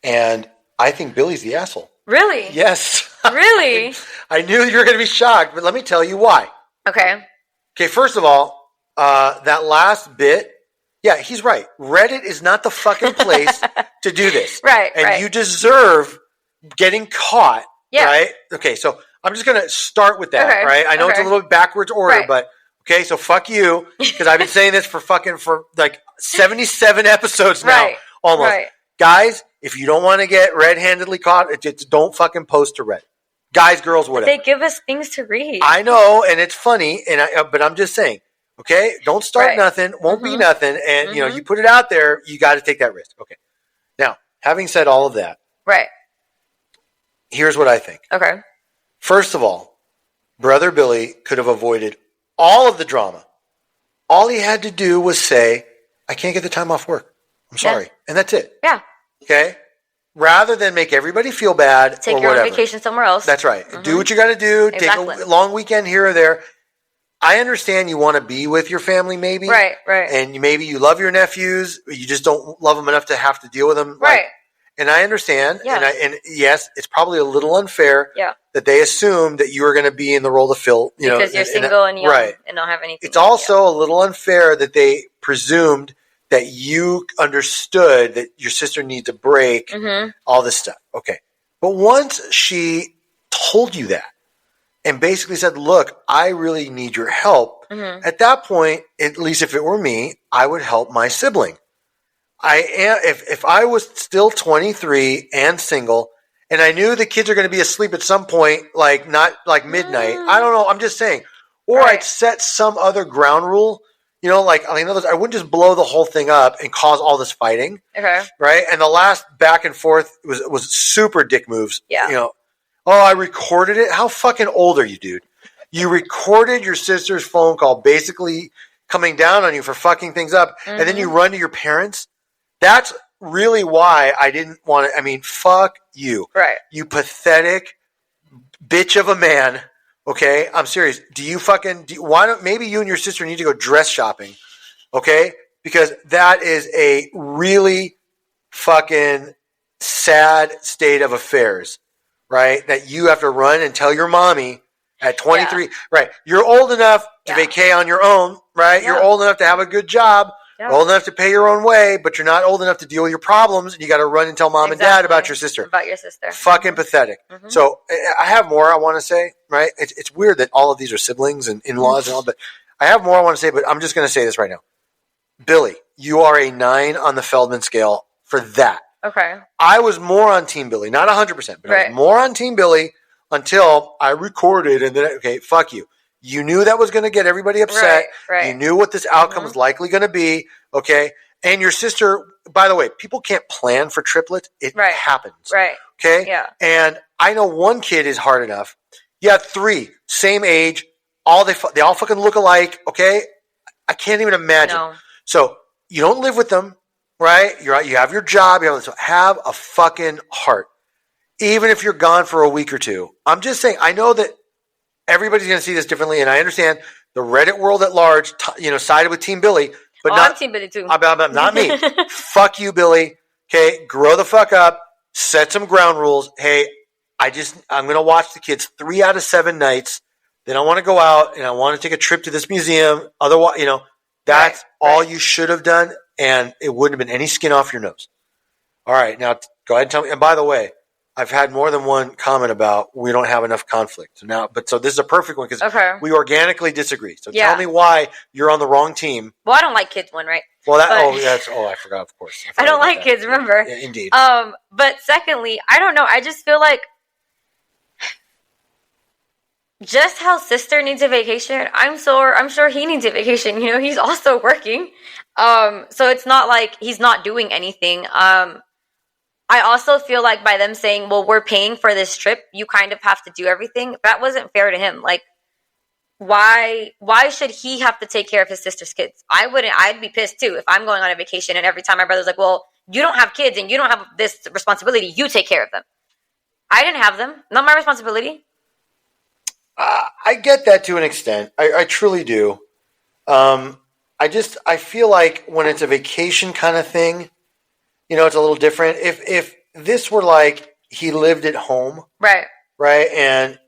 Speaker 2: And I think Billy's the asshole.
Speaker 1: Really?
Speaker 2: Yes.
Speaker 1: Really?
Speaker 2: I knew you were going to be shocked, but let me tell you why.
Speaker 1: Okay.
Speaker 2: Okay, first of all, that last bit, yeah, he's right. Reddit is not the fucking place to do this.
Speaker 1: Right,
Speaker 2: and you deserve getting caught,
Speaker 1: yeah.
Speaker 2: Right? Okay, so I'm just going to start with that, right? I know it's a little bit backwards order, but okay, so fuck you, because I've been saying this for like 77 episodes now, almost. Right. Guys, if you don't want to get red-handedly caught, don't fucking post to Reddit. Guys, girls, whatever.
Speaker 1: They give us things to read.
Speaker 2: I know, and it's funny, but I'm just saying, okay, don't start nothing, won't be nothing, and you know, you put it out there, you got to take that risk. Okay. Now, having said all of that, here's what I think.
Speaker 1: Okay.
Speaker 2: First of all, Brother Billy could have avoided all of the drama. All he had to do was say, I can't get the time off work. I'm sorry. Yeah. And that's it.
Speaker 1: Yeah.
Speaker 2: Okay? rather than make everybody feel bad
Speaker 1: take
Speaker 2: or
Speaker 1: your
Speaker 2: whatever.
Speaker 1: own vacation somewhere else.
Speaker 2: That's right. Do what you got to do.
Speaker 1: Exactly.
Speaker 2: Take a long weekend here or there. I understand you want to be with your family, maybe.
Speaker 1: Right.
Speaker 2: And maybe you love your nephews. You just don't love them enough to have to deal with them.
Speaker 1: Right.
Speaker 2: And I understand.
Speaker 1: Yeah.
Speaker 2: And yes, it's probably a little unfair that they assumed that you were going to be in the role to fill.
Speaker 1: Because you're single and young and don't have anything.
Speaker 2: It's also a little unfair that they presumed that you understood that your sister needs a break, all this stuff. Okay. But once she told you that and basically said, look, I really need your help, at that point, at least if it were me, I would help my sibling. If I was still 23 and single and I knew the kids are going to be asleep at some point, like not like midnight, I don't know, I'm just saying. Or I'd set some other ground rule. Like, I wouldn't just blow the whole thing up and cause all this fighting.
Speaker 1: Okay.
Speaker 2: Right? And the last back and forth was super dick moves.
Speaker 1: Yeah.
Speaker 2: I recorded it. How fucking old are you, dude? You recorded your sister's phone call basically coming down on you for fucking things up. And then you run to your parents. That's really why I didn't want to. Fuck you.
Speaker 1: Right.
Speaker 2: You pathetic bitch of a man. Okay, I'm serious. Why don't maybe you and your sister need to go dress shopping? Okay, because that is a really fucking sad state of affairs, right? That you have to run and tell your mommy at 23. Right, you're old enough to vacay on your own, right? You're old enough to have a good job. You're old enough to pay your own way, but you're not old enough to deal with your problems, and you got to run and tell mom and dad about your sister.
Speaker 1: About your sister.
Speaker 2: Fucking pathetic. So I have more I want to say, right? It's weird that all of these are siblings and in-laws and all, but I have more I want to say, but I'm just going to say this right now. Billy, you are a 9 on the Feldman scale for that.
Speaker 1: Okay.
Speaker 2: I was more on Team Billy, not 100%, but I was more on Team Billy until I recorded and then, okay, fuck you. You knew that was going to get everybody upset.
Speaker 1: Right.
Speaker 2: You knew what this outcome was likely going to be. Okay. And your sister, by the way, people can't plan for triplets. It happens.
Speaker 1: Right.
Speaker 2: Okay.
Speaker 1: Yeah.
Speaker 2: And I know one kid is hard enough. You have 3, same age. They all fucking look alike. Okay. I can't even imagine.
Speaker 1: No.
Speaker 2: So you don't live with them, right? You have your job. So have a fucking heart. Even if you're gone for a week or two. I'm just saying, I know that everybody's going to see this differently, and I understand the Reddit world at large, sided with Team Billy, but
Speaker 1: I'm Team Billy too.
Speaker 2: Not me. Fuck you, Billy. Okay, grow the fuck up. Set some ground rules. Hey, I'm going to watch the kids 3 out of 7 nights. Then I want to go out and I want to take a trip to this museum. Otherwise, that's all you should have done, and it wouldn't have been any skin off your nose. All right, now go ahead and tell me. And by the way, I've had more than one comment about we don't have enough conflict. So this is a perfect one because we organically disagree. So tell me why you're on the wrong team.
Speaker 1: Well, I don't like kids, one, right?
Speaker 2: Well, I forgot, of course.
Speaker 1: I don't like kids, remember?
Speaker 2: Yeah, indeed.
Speaker 1: But secondly, I don't know. I just feel like just how sister needs a vacation, I'm sure he needs a vacation. He's also working. So it's not like he's not doing anything. I also feel like by them saying, well, we're paying for this trip, you kind of have to do everything. That wasn't fair to him. Like, why should he have to take care of his sister's kids? I'd be pissed too if I'm going on a vacation and every time my brother's like, well, you don't have kids and you don't have this responsibility. You take care of them. I didn't have them. Not my responsibility.
Speaker 2: I get that to an extent. I truly do. I feel like when it's a vacation kind of thing, it's a little different. If this were like he lived at home, right, and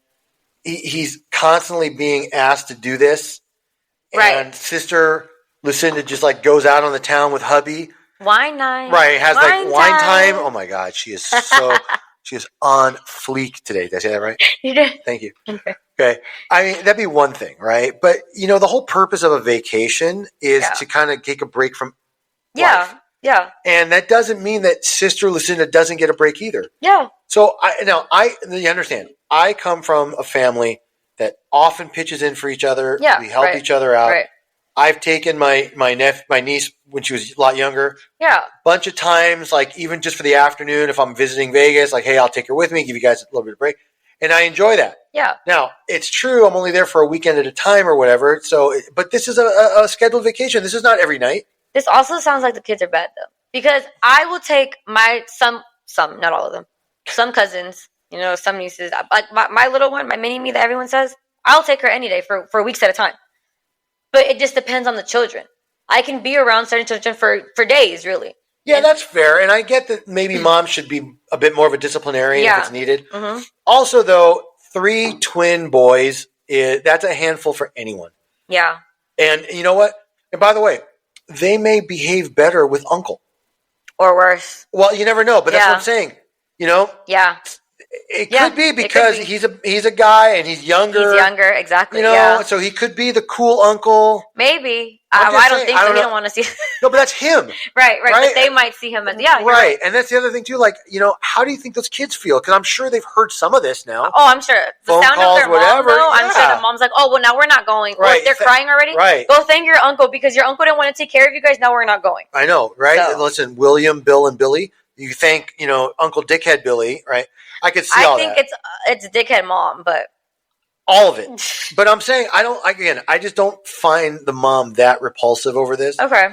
Speaker 2: he's constantly being asked to do this, and Sister Lucinda just like goes out on the town with hubby,
Speaker 1: wine night,
Speaker 2: right? Has wine time. Oh my God, she is she is on fleek today. Did I say that right?
Speaker 1: You did.
Speaker 2: Thank you. Okay. That'd be one thing, right? But the whole purpose of a vacation is to kind of take a break from life.
Speaker 1: Yeah.
Speaker 2: And that doesn't mean that Sister Lucinda doesn't get a break either.
Speaker 1: Yeah.
Speaker 2: So you understand, I come from a family that often pitches in for each other. Yeah. We help each other out. Right. I've taken my niece when she was a lot younger. Yeah. A bunch of times, like even just for the afternoon, if I'm visiting Vegas, like, hey, I'll take her with me, give you guys a little bit of break. And I enjoy that. Yeah. Now, it's true, I'm only there for a weekend at a time or whatever. But this is a scheduled vacation. This is not every night.
Speaker 1: This also sounds like the kids are bad, though. Because I will take my son, some, not all of them. Some cousins, some nieces. Like my little one, my mini me that everyone says, I'll take her any day for weeks at a time. But it just depends on the children. I can be around certain children for days, really.
Speaker 2: Yeah, that's fair. And I get that maybe mom should be a bit more of a disciplinarian if it's needed. Mm-hmm. Also, though, 3 twin boys, that's a handful for anyone.
Speaker 1: Yeah.
Speaker 2: And you know what? And by the way, they may behave better with uncle.
Speaker 1: Or worse.
Speaker 2: Well, you never know, but that's what I'm saying.
Speaker 1: Yeah.
Speaker 2: It could be because he's a guy and he's younger.
Speaker 1: He's younger, exactly.
Speaker 2: So he could be the cool uncle.
Speaker 1: Maybe. I don't think so. We don't want to see.
Speaker 2: No, but that's him.
Speaker 1: Right. But they might see him as right.
Speaker 2: And that's the other thing too. Like, how do you think those kids feel? Because I'm sure they've heard some of this now.
Speaker 1: Oh, I'm sure the
Speaker 2: phone
Speaker 1: sound
Speaker 2: calls,
Speaker 1: of their
Speaker 2: whatever.
Speaker 1: mom. Though, I'm sure the mom's like, oh, well, now we're not going. Right. Or if they're crying already.
Speaker 2: Right.
Speaker 1: Go thank your uncle because your uncle didn't want to take care of you guys. Now we're not going.
Speaker 2: I know, right? So. Listen, William, Bill, and Billy. You thank, Uncle Dickhead Billy, right? I could see all that. I think
Speaker 1: it's Dickhead Mom, but
Speaker 2: all of it. But I'm saying I just don't find the mom that repulsive over this.
Speaker 1: Okay.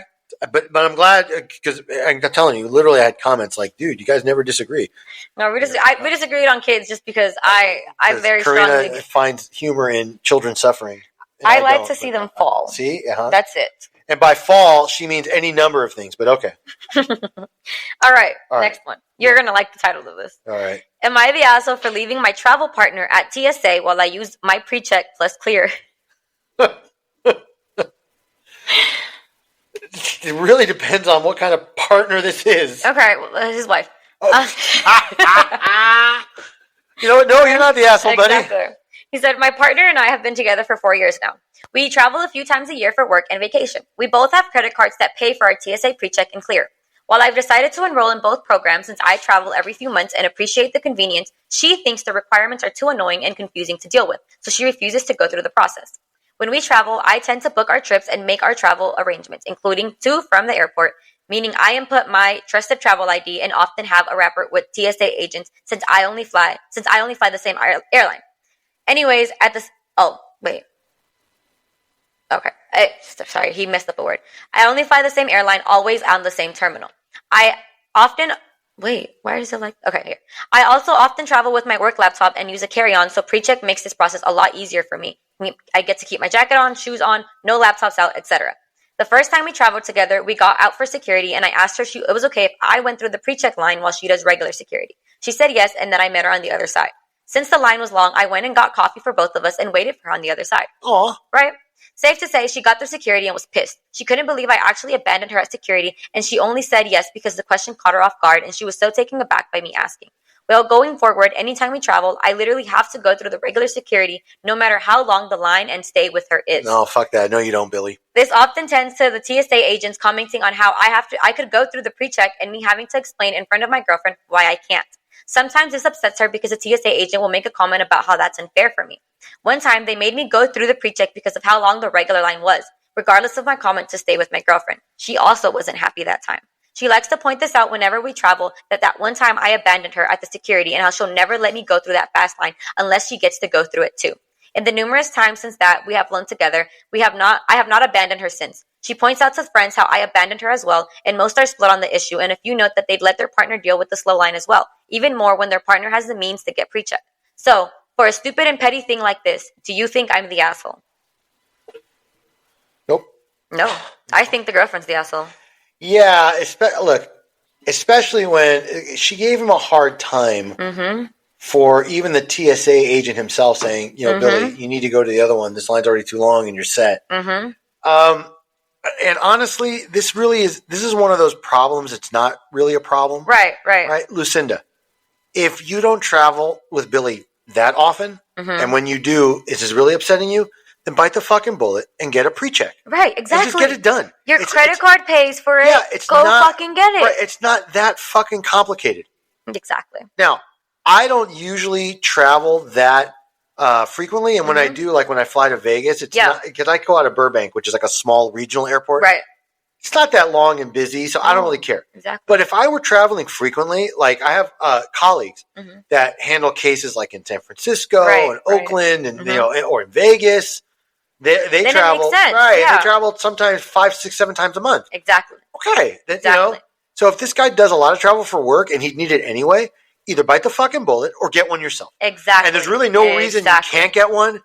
Speaker 2: But I'm glad because I'm telling you, literally, I had comments like, "Dude, you guys never disagree."
Speaker 1: No, we disagreed on kids just because I very
Speaker 2: Karina
Speaker 1: strongly
Speaker 2: finds humor in children suffering.
Speaker 1: I like to see them fall.
Speaker 2: See,
Speaker 1: that's it.
Speaker 2: And by fall, she means any number of things, but okay.
Speaker 1: All right, next one. You're going to like the title of this.
Speaker 2: All right.
Speaker 1: Am I the asshole for leaving my travel partner at TSA while I use my pre-check plus clear?
Speaker 2: It really depends on what kind of partner this is.
Speaker 1: Okay, well, his wife.
Speaker 2: Oh. You know what? No, you're not the asshole, buddy.
Speaker 1: Exactly. He said, my partner and I have been together for 4 years now. We travel a few times a year for work and vacation. We both have credit cards that pay for our TSA PreCheck and Clear. While I've decided to enroll in both programs since I travel every few months and appreciate the convenience, she thinks the requirements are too annoying and confusing to deal with, so she refuses to go through the process. When we travel, I tend to book our trips and make our travel arrangements, including to from the airport, meaning I input my trusted travel ID and often have a rapport with TSA agents since I only fly the same airline. Anyways, sorry, he messed up a word. I only fly the same airline, always on the same terminal. I also often travel with my work laptop and use a carry-on, so pre-check makes this process a lot easier for me. I get to keep my jacket on, shoes on, no laptops out, etc. The first time we traveled together, we got out for security, and I asked her it was okay if I went through the pre-check line while she does regular security. She said yes, and then I met her on the other side. Since the line was long, I went and got coffee for both of us and waited for her on the other side.
Speaker 2: Aw.
Speaker 1: Right? Safe to say, she got through security and was pissed. She couldn't believe I actually abandoned her at security, and she only said yes because the question caught her off guard, and she was so taken aback by me asking. Well, going forward, anytime we travel, I literally have to go through the regular security, no matter how long the line and stay with her is.
Speaker 2: No, fuck that. No, you don't, Billy.
Speaker 1: This often tends to the TSA agents commenting on how I could go through the pre-check and me having to explain in front of my girlfriend why I can't. Sometimes this upsets her because a TSA agent will make a comment about how that's unfair for me. One time, they made me go through the pre-check because of how long the regular line was, regardless of my comment to stay with my girlfriend. She also wasn't happy that time. She likes to point this out whenever we travel, that one time I abandoned her at the security and how she'll never let me go through that fast line unless she gets to go through it too. In the numerous times since that we have flown together, I have not abandoned her since. She points out to friends how I abandoned her as well, and most are split on the issue, and a few note that they'd let their partner deal with the slow line as well, even more when their partner has the means to get pre-checked. So, for a stupid and petty thing like this, do you think I'm the asshole?
Speaker 2: Nope.
Speaker 1: No, I think the girlfriend's the asshole.
Speaker 2: Yeah, especially when she gave him a hard time for even the TSA agent himself saying, Billy, you need to go to the other one. This line's already too long and you're set. And honestly, this is one of those problems. It's not really a problem.
Speaker 1: Right.
Speaker 2: Lucinda, if you don't travel with Billy that often, and when you do, is this really upsetting you? Then bite the fucking bullet and get a pre-check.
Speaker 1: Right, exactly.
Speaker 2: And just get it done.
Speaker 1: Your credit card pays for it.
Speaker 2: Yeah,
Speaker 1: fucking get it.
Speaker 2: Right, it's not that fucking complicated.
Speaker 1: Exactly.
Speaker 2: Now, I don't usually travel that frequently, and when I do, like when I fly to Vegas, it's not because I go out of Burbank, which is like a small regional airport.
Speaker 1: Right.
Speaker 2: It's not that long and busy, so I don't really care.
Speaker 1: Exactly.
Speaker 2: But if I were traveling frequently, like I have colleagues that handle cases like in San Francisco and Oakland and or in Vegas. They travel.
Speaker 1: It makes sense.
Speaker 2: Right. Yeah. They travel sometimes 5, 6, 7 times a month.
Speaker 1: Exactly.
Speaker 2: Okay.
Speaker 1: Exactly.
Speaker 2: So if this guy does a lot of travel for work and he'd need it anyway, either bite the fucking bullet or get one yourself.
Speaker 1: Exactly.
Speaker 2: And there's really no reason you can't get one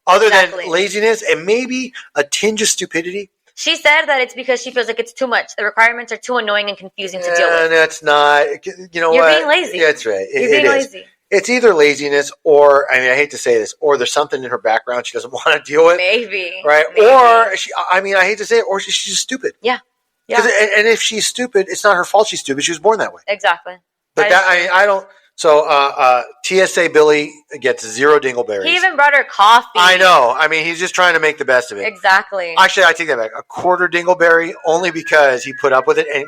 Speaker 2: other than laziness and maybe a tinge of stupidity.
Speaker 1: She said that it's because she feels like it's too much. The requirements are too annoying and confusing to deal with.
Speaker 2: That's not. You know
Speaker 1: You're
Speaker 2: what?
Speaker 1: being lazy.
Speaker 2: That's right.
Speaker 1: You're being lazy.
Speaker 2: It's either laziness or, I mean, I hate to say this, or there's something in her background she doesn't want to deal with.
Speaker 1: Maybe.
Speaker 2: Right?
Speaker 1: Maybe.
Speaker 2: Or, I hate to say it, or she's just stupid.
Speaker 1: Yeah.
Speaker 2: And if she's stupid, it's not her fault she's stupid. She was born that way.
Speaker 1: Exactly.
Speaker 2: But I don't. So TSA Billy gets 0 dingleberries.
Speaker 1: He even brought her coffee.
Speaker 2: I know. I mean, he's just trying to make the best of it.
Speaker 1: Exactly.
Speaker 2: Actually, I take that back. A quarter dingleberry only because he put up with it and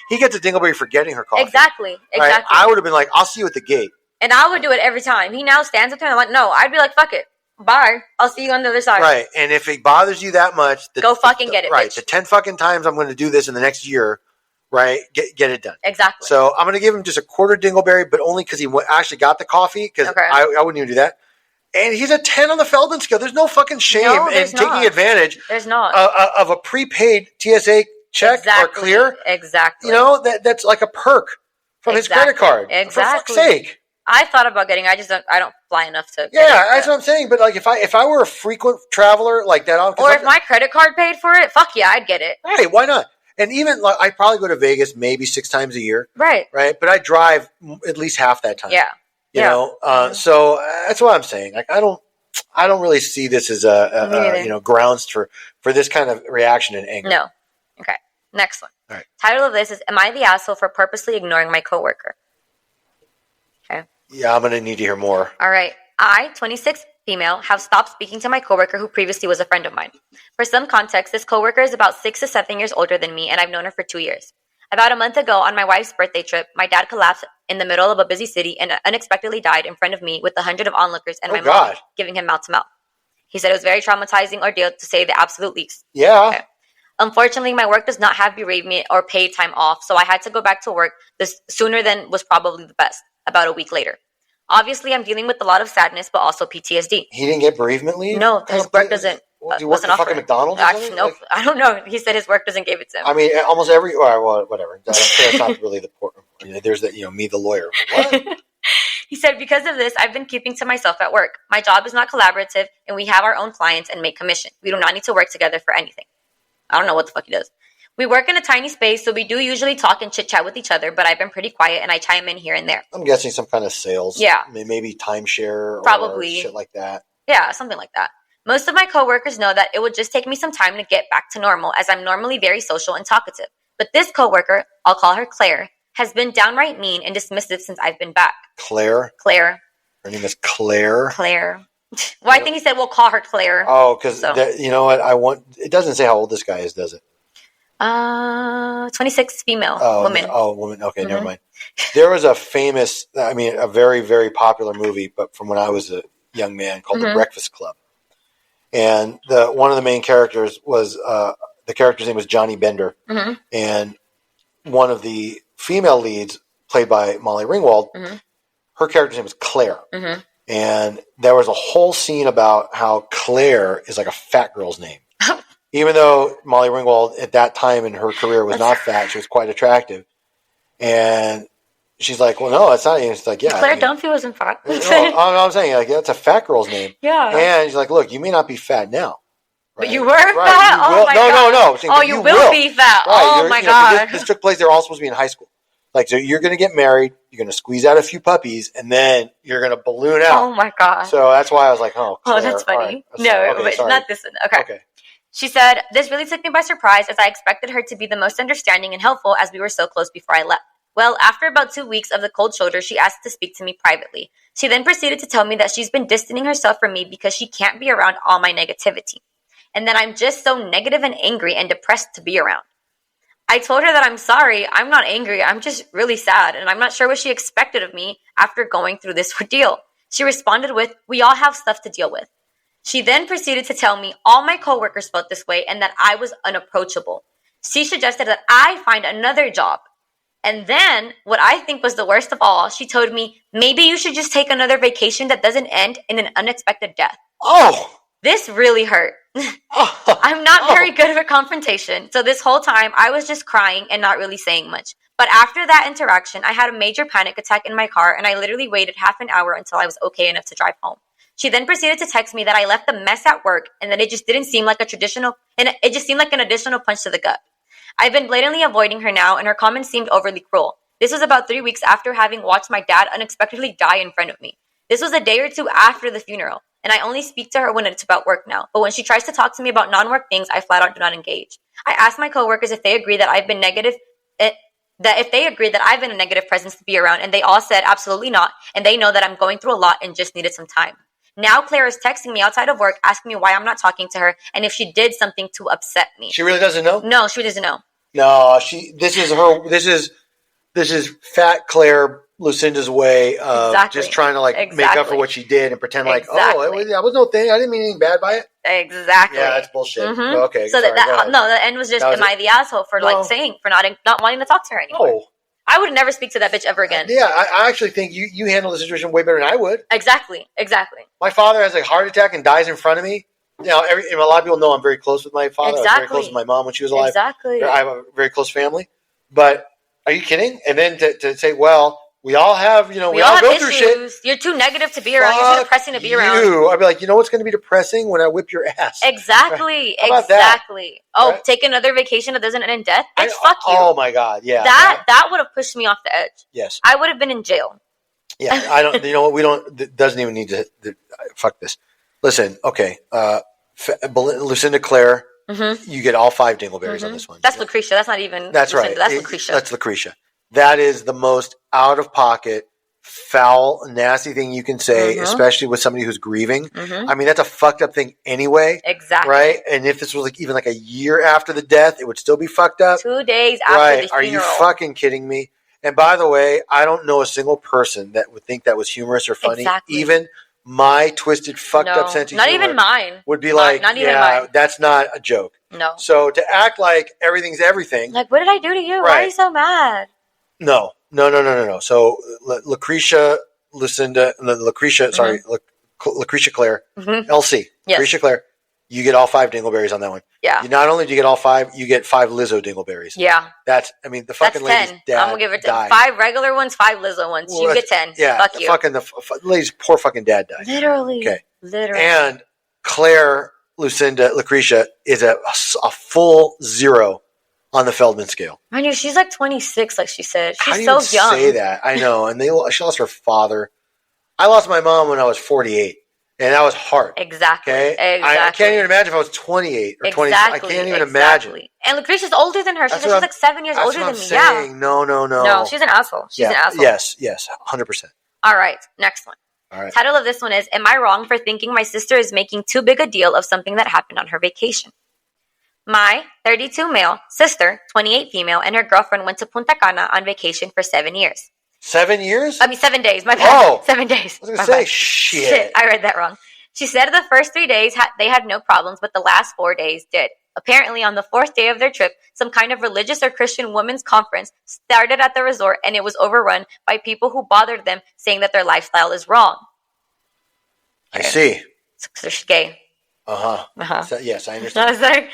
Speaker 2: he gets a dingleberry for getting her coffee.
Speaker 1: Exactly.
Speaker 2: Right? I would have been like, I'll see you at the gate.
Speaker 1: And I would do it every time. He now stands up there and I'm like, no. I'd be like, fuck it. Bye. I'll see you on the other side.
Speaker 2: Right. And if it bothers you that much,
Speaker 1: go fucking get it,
Speaker 2: right.
Speaker 1: Bitch.
Speaker 2: The 10 fucking times I'm going to do this in the next year, right? Get it done.
Speaker 1: Exactly.
Speaker 2: So I'm going to give him just a quarter dingleberry, but only because he actually got the coffee, because I wouldn't even do that. And he's a 10 on the Feldman scale. There's no fucking shame in taking advantage of a prepaid TSA check or clear.
Speaker 1: Exactly.
Speaker 2: You know, that's like a perk from his credit card.
Speaker 1: Exactly.
Speaker 2: For fuck's sake.
Speaker 1: I thought about getting. I don't fly enough to.
Speaker 2: That's what I'm saying. But like, if I were a frequent traveler like that,
Speaker 1: or if my credit card paid for it, fuck yeah, I'd get it.
Speaker 2: Hey, why not? And even like, I probably go to Vegas maybe 6 times a year.
Speaker 1: Right.
Speaker 2: But I drive at least half that time.
Speaker 1: Yeah.
Speaker 2: You know. So that's what I'm saying. Like, I don't really see this as grounds for this kind of reaction and anger.
Speaker 1: No. Okay. Next one.
Speaker 2: All right.
Speaker 1: Title of this is, "Am I the asshole for purposely ignoring my coworker?" Okay.
Speaker 2: Yeah, I'm going to need to hear more.
Speaker 1: All right. I, 26, female, have stopped speaking to my coworker who previously was a friend of mine. For some context, this coworker is about 6 to 7 years older than me, and I've known her for 2 years. About a month ago, on my wife's birthday trip, my dad collapsed in the middle of a busy city and unexpectedly died in front of me with 100 of onlookers and my mom giving him mouth-to-mouth. He said it was a very traumatizing ordeal, to say the absolute least.
Speaker 2: Yeah.
Speaker 1: Okay. Unfortunately, my work does not have bereavement or paid time off, so I had to go back to work sooner than was probably the best, about a week later. Obviously, I'm dealing with a lot of sadness, but also PTSD.
Speaker 2: He didn't get bereavement leave?
Speaker 1: No, his work doesn't.
Speaker 2: Do you work at fucking McDonald's?
Speaker 1: Nope. I don't know. He said his work doesn't give it to him.
Speaker 2: I mean, almost every, well, whatever. That's not really the point. There's that, me, the lawyer. What?
Speaker 1: He said, because of this, I've been keeping to myself at work. My job is not collaborative, and we have our own clients and make commission. We do not need to work together for anything. I don't know what the fuck he does. We work in a tiny space, so we do usually talk and chit-chat with each other, but I've been pretty quiet, and I chime in here and there.
Speaker 2: I'm guessing some kind of sales.
Speaker 1: Yeah.
Speaker 2: Maybe timeshare
Speaker 1: Probably.
Speaker 2: Or shit like that.
Speaker 1: Yeah, something like that. Most of my coworkers know that it would just take me some time to get back to normal, as I'm normally very social and talkative. But this coworker, I'll call her Claire, has been downright mean and dismissive since I've been back.
Speaker 2: Claire?
Speaker 1: Claire.
Speaker 2: Her name is Claire?
Speaker 1: Claire. Well, I think he said we'll call her Claire.
Speaker 2: Oh, because you know what? It doesn't say how old this guy is, does it?
Speaker 1: 26, female, woman.
Speaker 2: Oh, woman. Okay, never mind. There was a very, very popular movie, but from when I was a young man, called The Breakfast Club. And one of the main characters was, the character's name was Johnny Bender. And one of the female leads, played by Molly Ringwald, her character's name was Claire. And there was a whole scene about how Claire is like a fat girl's name. Even though Molly Ringwald at that time in her career was not fat, she was quite attractive. And she's like, well, no, it's not. And she's like, yeah.
Speaker 1: Claire Dunphy wasn't fat.
Speaker 2: No, I'm saying, like, that's a fat girl's name.
Speaker 1: Yeah.
Speaker 2: And she's like, look, you may not be fat now. Right?
Speaker 1: But you were fat? Oh, my God.
Speaker 2: No. Saying,
Speaker 1: oh, you will be fat.
Speaker 2: Right.
Speaker 1: Oh, my God.
Speaker 2: This took place, they're all supposed to be in high school. Like, so you're going to get married, you're going to squeeze out a few puppies, and then you're going to balloon out.
Speaker 1: Oh, my God.
Speaker 2: So that's why I was like, Claire.
Speaker 1: Oh, that's funny. Right. No, but
Speaker 2: sorry.
Speaker 1: not this one. Okay. She said, this really took me by surprise, as I expected her to be the most understanding and helpful, as we were so close before I left. Well, after about 2 weeks of the cold shoulder, she asked to speak to me privately. She then proceeded to tell me that she's been distancing herself from me because she can't be around all my negativity, and that I'm just so negative and angry and depressed to be around. I told her that I'm sorry, I'm not angry, I'm just really sad, and I'm not sure what she expected of me after going through this ordeal. She responded with, we all have stuff to deal with. She then proceeded to tell me all my coworkers felt this way and that I was unapproachable. She suggested that I find another job. And then, what I think was the worst of all, she told me, maybe you should just take another vacation that doesn't end in an unexpected death.
Speaker 2: Oh!
Speaker 1: This really hurt. I'm not very good at confrontation, so this whole time I was just crying and not really saying much. But after that interaction, I had a major panic attack in my car, and I literally waited half an hour until I was okay enough to drive home. She then proceeded to text me that I left a mess at work and that it just didn't seem like it just seemed like an additional punch to the gut. I've been blatantly avoiding her now, and her comments seemed overly cruel. This was about 3 weeks after having watched my dad unexpectedly die in front of me. This was a day or two after the funeral, and I only speak to her when it's about work now. But when she tries to talk to me about non-work things, I flat out do not engage. I asked my coworkers if they agree that I've been negative, that if they agreed that I've been a negative presence to be around, and they all said absolutely not, and they know that I'm going through a lot and just needed some time. Now Claire is texting me outside of work, asking me why I'm not talking to her, and if she did something to upset me.
Speaker 2: She really doesn't know?
Speaker 1: No, she doesn't know.
Speaker 2: No, this is fat Claire Lucinda's way of just trying to make up for what she did and pretend that was no thing. I didn't mean anything bad by it.
Speaker 1: Exactly.
Speaker 2: Yeah, that's bullshit.
Speaker 1: Mm-hmm.
Speaker 2: Okay.
Speaker 1: So
Speaker 2: sorry,
Speaker 1: the end was just, am I the asshole for not wanting to talk to her anymore? No. I would never speak to that bitch ever again.
Speaker 2: Yeah, I actually think you handle the situation way better than I would.
Speaker 1: Exactly.
Speaker 2: My father has a heart attack and dies in front of me. Now, a lot of people know I'm very close with my father.
Speaker 1: Exactly.
Speaker 2: I was very close with my mom when she was alive.
Speaker 1: Exactly.
Speaker 2: I have a very close family. But are you kidding? And then to say, well, we all have, we all go
Speaker 1: issues.
Speaker 2: through shit.
Speaker 1: You're too negative to be around. You're too depressing to be around.
Speaker 2: I'd be like, you know what's going to be depressing? When I whip your ass.
Speaker 1: Exactly.
Speaker 2: How about
Speaker 1: exactly.
Speaker 2: That?
Speaker 1: Oh,
Speaker 2: right?
Speaker 1: Take another vacation that doesn't end in death? Bitch, fuck you.
Speaker 2: Oh, my God. Yeah.
Speaker 1: That would have pushed me off the edge.
Speaker 2: Yes.
Speaker 1: I would have been in jail.
Speaker 2: Yeah. I don't, you know what? We don't, it doesn't even need to, fuck this. Listen, okay. Lucinda Claire, you get all 5 dingleberries on this one.
Speaker 1: That's Lucretia. That's not even
Speaker 2: That's
Speaker 1: Lucinda.
Speaker 2: right.
Speaker 1: That's Lucretia.
Speaker 2: That's Lucretia. That is the most out-of-pocket, foul, nasty thing you can say, especially with somebody who's grieving. I mean, that's a fucked up thing anyway.
Speaker 1: Exactly.
Speaker 2: Right? And if this was even a year after the death, it would still be fucked up.
Speaker 1: 2 days after the funeral.
Speaker 2: Are you fucking kidding me? And by the way, I don't know a single person that would think that was humorous or funny.
Speaker 1: Exactly.
Speaker 2: Even my twisted, fucked up sense of humor.
Speaker 1: Not even mine.
Speaker 2: Would be
Speaker 1: not even mine.
Speaker 2: That's not a joke.
Speaker 1: No.
Speaker 2: So to act like everything's everything.
Speaker 1: Like, what did I do to you?
Speaker 2: Right.
Speaker 1: Why are you so mad?
Speaker 2: No. So Lucretia Claire, Elsie, yes. Lucretia Claire, you get all 5 dingleberries on that one.
Speaker 1: Yeah.
Speaker 2: Not only do you get all 5, you get 5 Lizzo dingleberries.
Speaker 1: Yeah.
Speaker 2: The fucking lady's
Speaker 1: 10.
Speaker 2: dad
Speaker 1: I'm gonna give her 10.
Speaker 2: died.
Speaker 1: 5 regular ones, 5 Lizzo ones. You get 10.
Speaker 2: Yeah.
Speaker 1: Fuck you.
Speaker 2: The lady's poor fucking dad died.
Speaker 1: Literally.
Speaker 2: Okay.
Speaker 1: Literally.
Speaker 2: And Claire, Lucretia is a full 0 on the Feldman scale.
Speaker 1: I knew she's 26, like she said. She's
Speaker 2: How do
Speaker 1: so
Speaker 2: you
Speaker 1: young.
Speaker 2: Say that? I know. And she lost her father. I lost my mom when I was 48, and that was hard.
Speaker 1: Exactly.
Speaker 2: Okay.
Speaker 1: Exactly.
Speaker 2: I can't even imagine if I was 28 or 20. I can't even imagine.
Speaker 1: And Lucretia's older than her. She's like 7 years older than me.
Speaker 2: Saying.
Speaker 1: Yeah.
Speaker 2: No.
Speaker 1: No, she's an asshole. She's an asshole.
Speaker 2: Yes, 100%.
Speaker 1: All right, next one.
Speaker 2: All right.
Speaker 1: Title of this one is, Am I wrong for thinking my sister is making too big a deal of something that happened on her vacation? My 32 male sister, 28 female, and her girlfriend went to Punta Cana on vacation for 7 years.
Speaker 2: 7 years?
Speaker 1: 7 days. My bad.
Speaker 2: Oh.
Speaker 1: 7 days.
Speaker 2: I was going to say, shit.
Speaker 1: I read that wrong. She said the first 3 days they had no problems, but the last 4 days did. Apparently, on the 4th day of their trip, some kind of religious or Christian women's conference started at the resort, and it was overrun by people who bothered them, saying that their lifestyle is wrong.
Speaker 2: Okay. I see.
Speaker 1: So she's gay.
Speaker 2: So, yes, I understand.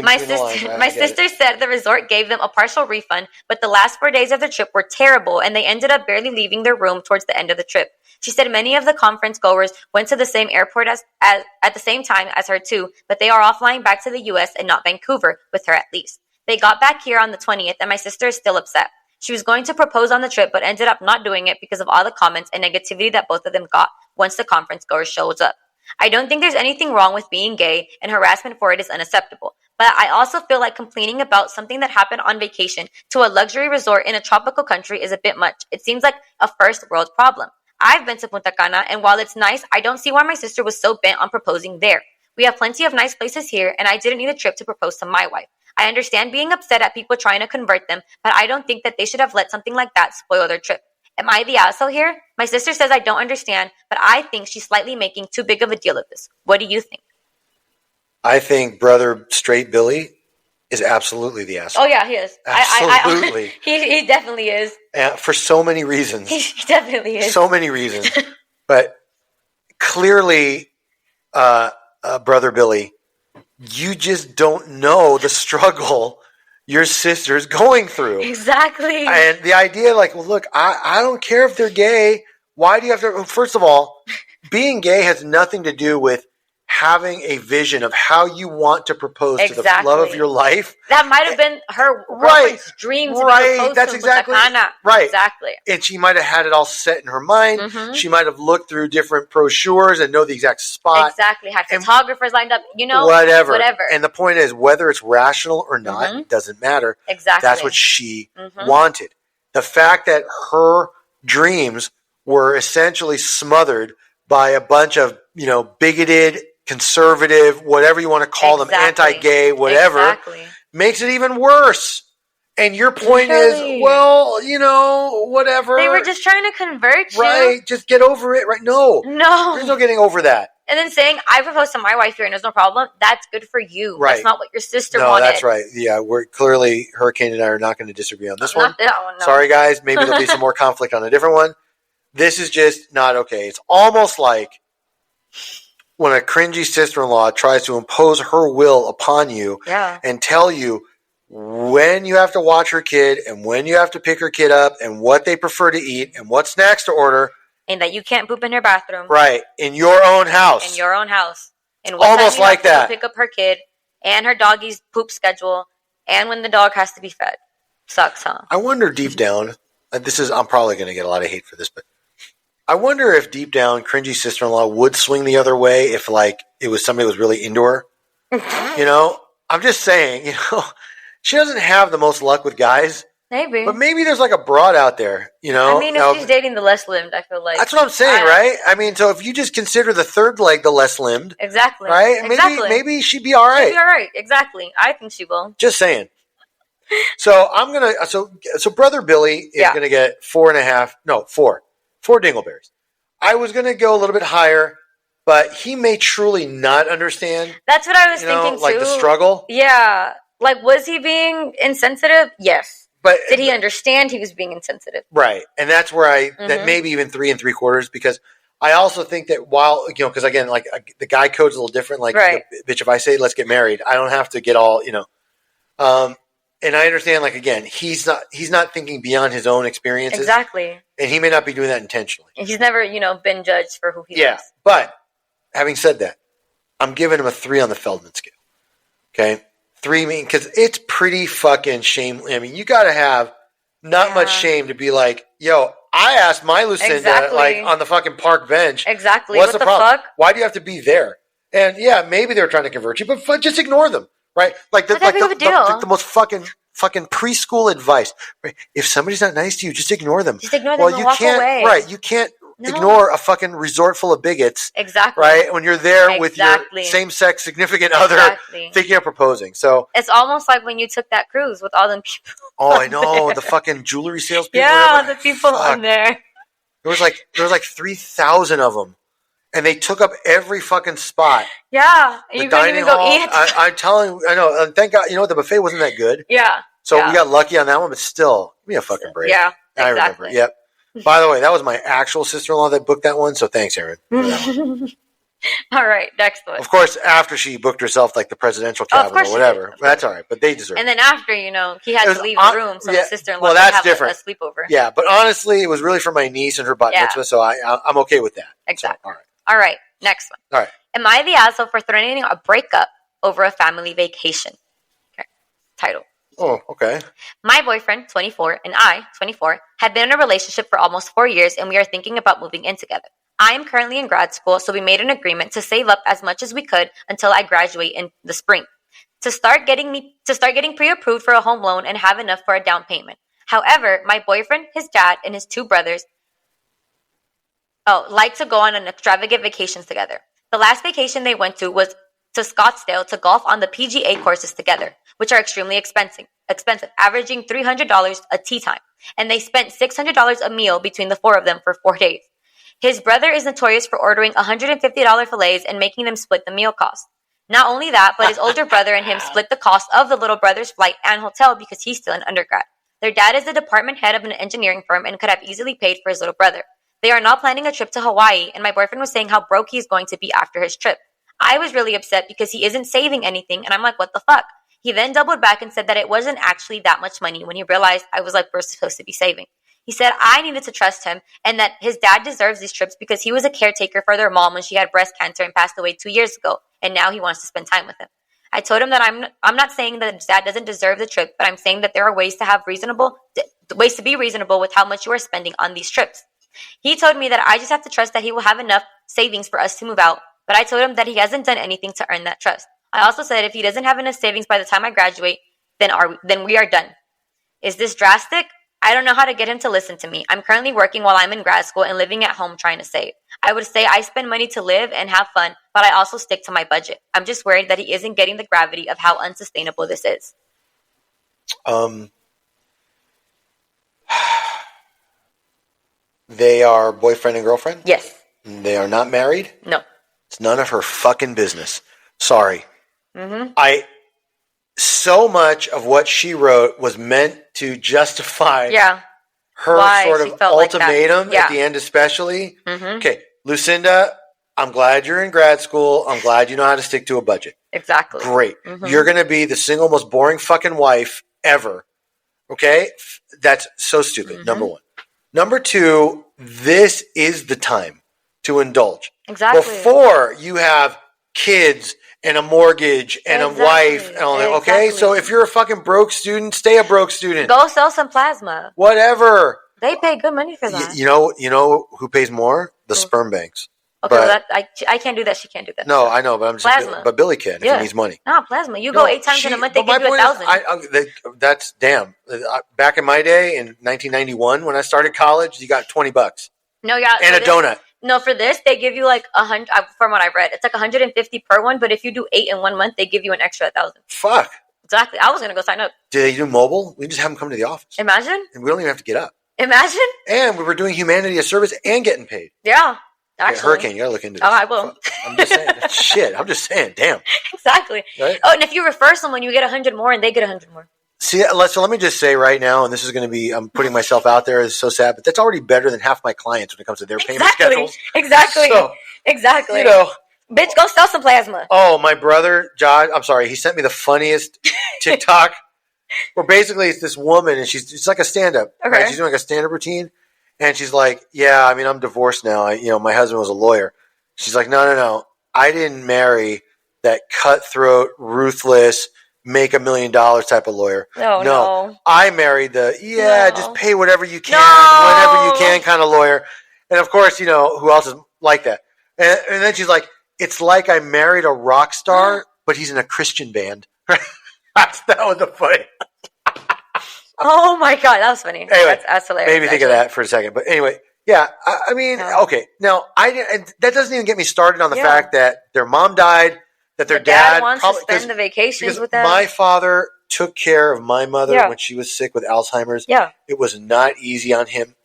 Speaker 1: My sister said the resort gave them a partial refund, but the last 4 days of the trip were terrible, and they ended up barely leaving their room towards the end of the trip. She said many of the conference goers went to the same airport at the same time as her too, but they are all flying back to the U.S. and not Vancouver, with her at least. They got back here on the 20th, and my sister is still upset. She was going to propose on the trip, but ended up not doing it because of all the comments and negativity that both of them got once the conference goers showed up. I don't think there's anything wrong with being gay, and harassment for it is unacceptable. But I also feel like complaining about something that happened on vacation to a luxury resort in a tropical country is a bit much. It seems like a first world problem. I've been to Punta Cana, and while it's nice, I don't see why my sister was so bent on proposing there. We have plenty of nice places here, and I didn't need a trip to propose to my wife. I understand being upset at people trying to convert them, but I don't think that they should have let something like that spoil their trip. Am I the asshole here? My sister says I don't understand, but I think she's slightly making too big of a deal of this. What do you think?
Speaker 2: I think brother straight Billy is absolutely the asshole.
Speaker 1: Oh, yeah, he is.
Speaker 2: Absolutely.
Speaker 1: He definitely is.
Speaker 2: For so many reasons.
Speaker 1: He definitely is.
Speaker 2: So many reasons. But clearly, brother Billy, you just don't know the struggle your sister's going through.
Speaker 1: Exactly.
Speaker 2: And the idea, like, well, look, I don't care if they're gay. Why do you have to? First of all, being gay has nothing to do with having a vision of how you want to propose to the love of your life.
Speaker 1: That might have been her girlfriend's dream to be proposed
Speaker 2: That's
Speaker 1: to.
Speaker 2: exactly right.
Speaker 1: Exactly.
Speaker 2: And she might have had it all set in her mind. Mm-hmm. She might have looked through different brochures and know the exact spot.
Speaker 1: Exactly. Had photographers lined up.
Speaker 2: Whatever. And the point is, whether it's rational or not, it doesn't matter.
Speaker 1: Exactly.
Speaker 2: That's what she wanted. The fact that her dreams were essentially smothered by a bunch of, bigoted, conservative, whatever you want to call them, anti-gay, whatever, makes it even worse. And your point is, well, whatever.
Speaker 1: They were just trying to convert you.
Speaker 2: Right. Just get over it. Right. No. There's no getting over that.
Speaker 1: And then saying, I proposed to my wife here and there's no problem. That's good for you.
Speaker 2: Right.
Speaker 1: That's not what your sister wanted.
Speaker 2: No, that's right. Yeah, we're clearly, Hurricane and I are not going to disagree on this one.
Speaker 1: Not that one, no.
Speaker 2: Sorry, guys. Maybe there'll be some more conflict on a different one. This is just not okay. It's almost like when a cringy sister-in-law tries to impose her will upon you and tell you when you have to watch her kid and when you have to pick her kid up and what they prefer to eat and what snacks to order.
Speaker 1: And that you can't poop in her bathroom.
Speaker 2: Right. In your own house.
Speaker 1: In your own house. And what
Speaker 2: almost
Speaker 1: time you
Speaker 2: like
Speaker 1: have
Speaker 2: that.
Speaker 1: To pick up her kid and her doggy's poop schedule and when the dog has to be fed. Sucks, huh?
Speaker 2: I wonder deep down, I'm probably going to get a lot of hate for this, but I wonder if deep down, cringy sister-in-law would swing the other way if, it was somebody who was really into her. I'm just saying, she doesn't have the most luck with guys.
Speaker 1: Maybe.
Speaker 2: But maybe there's a broad out there,
Speaker 1: if she's dating the less limbed, I feel like.
Speaker 2: That's what I'm saying, right? I mean, so if you just consider the third leg the less limbed.
Speaker 1: Exactly.
Speaker 2: Right? Maybe she'd be all right.
Speaker 1: She'd be all right. Exactly. I think she will.
Speaker 2: Just saying. So so Brother Billy is going to get 4 dingleberries. I was going to go a little bit higher, but he may truly not understand.
Speaker 1: That's what I was thinking too.
Speaker 2: The struggle.
Speaker 1: Yeah. Was he being insensitive? Yes. But did he understand he was being insensitive?
Speaker 2: Right. And that's where that maybe even 3 3/4, because I also think that while, because again, the guy code's a little different. Bitch, if I say let's get married, I don't have to get all, and I understand, again, he's not thinking beyond his own experiences.
Speaker 1: Exactly.
Speaker 2: And he may not be doing that intentionally.
Speaker 1: And he's never, been judged for who he is.
Speaker 2: Yeah. But having said that, I'm giving him a 3 on the Feldman scale. Okay? 3 because it's pretty fucking shame. I mean, you got to have not much shame to be like, yo, I asked my Lucinda on the fucking park bench.
Speaker 1: Exactly.
Speaker 2: What's the problem? Fuck? Why do you have to be there? And yeah, maybe they were trying to convert you, but just ignore them. Right? The most fucking preschool advice. Right? If somebody's not nice to you, just ignore them.
Speaker 1: Just ignore them and walk away.
Speaker 2: Right. You can't ignore a fucking resort full of bigots.
Speaker 1: Exactly.
Speaker 2: Right? When you're there with your same-sex significant other thinking of proposing. So
Speaker 1: it's almost like when you took that cruise with all them people.
Speaker 2: Oh, I know. The fucking jewelry salespeople.
Speaker 1: Yeah, the people on there.
Speaker 2: There was like 3,000 of them. And they took up every fucking spot.
Speaker 1: Yeah. And you couldn't even go eat.
Speaker 2: I'm telling you, I know. Thank God, the buffet wasn't that good.
Speaker 1: Yeah.
Speaker 2: So we got lucky on that one, but still, give me a fucking break.
Speaker 1: Yeah, exactly.
Speaker 2: I remember. Yep. By the way, that was my actual sister-in-law that booked that one, so thanks, Aaron.
Speaker 1: All right, next one.
Speaker 2: Of course, after she booked herself the presidential travel or whatever. That's all right, but they deserve it.
Speaker 1: And then after, he had to leave the room, so his sister-in-law could have a sleepover.
Speaker 2: Yeah, but honestly, it was really for my niece and her bat mitzvah, so I'm okay with that.
Speaker 1: Exactly.
Speaker 2: So,
Speaker 1: all right, next one.
Speaker 2: All right.
Speaker 1: Am I the asshole for threatening a breakup over a family vacation? Okay. Title.
Speaker 2: Oh, okay.
Speaker 1: My boyfriend, 24, and I, 24, have been in a relationship for almost 4 years, and we are thinking about moving in together. I am currently in grad school, so we made an agreement to save up as much as we could until I graduate in the spring, to start getting pre-approved for a home loan and have enough for a down payment. However, my boyfriend, his dad, and his 2 brothers like to go on an extravagant vacations together. The last vacation they went to was to Scottsdale to golf on the PGA courses together, which are extremely expensive, averaging $300 a tee time. And they spent $600 a meal between the 4 of them for 4 days. His brother is notorious for ordering $150 fillets and making them split the meal cost. Not only that, but his older brother and him split the cost of the little brother's flight and hotel because he's still an undergrad. Their dad is the department head of an engineering firm and could have easily paid for his little brother. They are now planning a trip to Hawaii, and my boyfriend was saying how broke he's going to be after his trip. I was really upset because he isn't saving anything, and I'm like, what the fuck? He then doubled back and said that it wasn't actually that much money when he realized I was like, we're supposed to be saving. He said I needed to trust him and that his dad deserves these trips because he was a caretaker for their mom when she had breast cancer and passed away 2 years ago, and now he wants to spend time with him. I told him that I'm not saying that his dad doesn't deserve the trip, but I'm saying that there are ways to be reasonable with how much you are spending on these trips. He told me that I just have to trust that he will have enough savings for us to move out, but I told him that he hasn't done anything to earn that trust. I also said if he doesn't have enough savings by the time I graduate, then we are done. Is this drastic? I don't know how to get him to listen to me. I'm currently working while I'm in grad school and living at home trying to save. I would say I spend money to live and have fun, but I also stick to my budget. I'm just worried that he isn't getting the gravity of how unsustainable this is.
Speaker 2: They are boyfriend and girlfriend?
Speaker 1: Yes.
Speaker 2: They are not married?
Speaker 1: No.
Speaker 2: It's none of her fucking business. Sorry.
Speaker 1: Mm-hmm.
Speaker 2: So much of what she wrote was meant to justify her
Speaker 1: why
Speaker 2: sort of ultimatum
Speaker 1: like
Speaker 2: at the end, especially.
Speaker 1: Mm-hmm.
Speaker 2: Okay, Lucinda, I'm glad you're in grad school. I'm glad you know how to stick to a budget.
Speaker 1: Exactly.
Speaker 2: Great.
Speaker 1: Mm-hmm.
Speaker 2: You're going to be the single most boring fucking wife ever. Okay? That's so stupid, number one. Number two, this is the time to indulge.
Speaker 1: Exactly.
Speaker 2: Before you have kids and a mortgage and a wife and all that. Okay? So if you're a fucking broke student, stay a broke student.
Speaker 1: Go sell some plasma.
Speaker 2: Whatever.
Speaker 1: They pay good money for that.
Speaker 2: You know who pays more? The sperm banks.
Speaker 1: Okay, well I can't do that. She can't do that.
Speaker 2: No, I know, but I'm just
Speaker 1: plasma.
Speaker 2: But Billy can if he needs money.
Speaker 1: No, plasma. You go 8 times in a month, they give you 1,000.
Speaker 2: That's damn. Back in my day, in 1991, when I started college, you got $20.
Speaker 1: No, yeah,
Speaker 2: and a donut.
Speaker 1: No, for this they give you like 100. From what I've read, it's like 150 per one. But if you do 8 in 1 month, they give you an extra 1,000.
Speaker 2: Fuck.
Speaker 1: Exactly. I was gonna go sign up.
Speaker 2: Do they do mobile? We just have them come to the office.
Speaker 1: Imagine.
Speaker 2: And we don't even have to get up.
Speaker 1: Imagine.
Speaker 2: And we were doing humanity a service and getting paid.
Speaker 1: Yeah.
Speaker 2: Okay, Hurricane, you gotta look into this.
Speaker 1: Oh, I will.
Speaker 2: I'm just saying. Shit. I'm just saying. Damn.
Speaker 1: Exactly.
Speaker 2: Right?
Speaker 1: Oh, and if you refer someone, you get 100 more, and they get 100 more.
Speaker 2: See, so let me just say right now, and this is going to be, I'm putting myself out there. It's so sad, but that's already better than half my clients when it comes to their payment schedules.
Speaker 1: Exactly.
Speaker 2: So,
Speaker 1: exactly.
Speaker 2: You know.
Speaker 1: Bitch, go sell some plasma.
Speaker 2: Oh, my brother, John, I'm sorry. He sent me the funniest TikTok where basically it's this woman, and it's like a stand-up.
Speaker 1: Okay.
Speaker 2: Right? She's doing like a stand-up routine, and she's like, yeah, I mean, I'm divorced now. My husband was a lawyer. She's like, no. I didn't marry that cutthroat, ruthless, make $1 million type of lawyer.
Speaker 1: No. I
Speaker 2: married just pay whatever you can, whenever you can kind of lawyer. And of course, who else is like that? And then she's like, it's like I married a rock star, but he's in a Christian band. That was the funny.
Speaker 1: Oh my God, that was funny.
Speaker 2: Anyway,
Speaker 1: that's hilarious.
Speaker 2: Maybe think of that for a second. But anyway, yeah, I mean, okay. Now, that doesn't even get me started on the fact that their mom died, that their dad
Speaker 1: wants to spend the vacations with them.
Speaker 2: My father took care of my mother when she was sick with Alzheimer's.
Speaker 1: Yeah.
Speaker 2: It was not easy on him.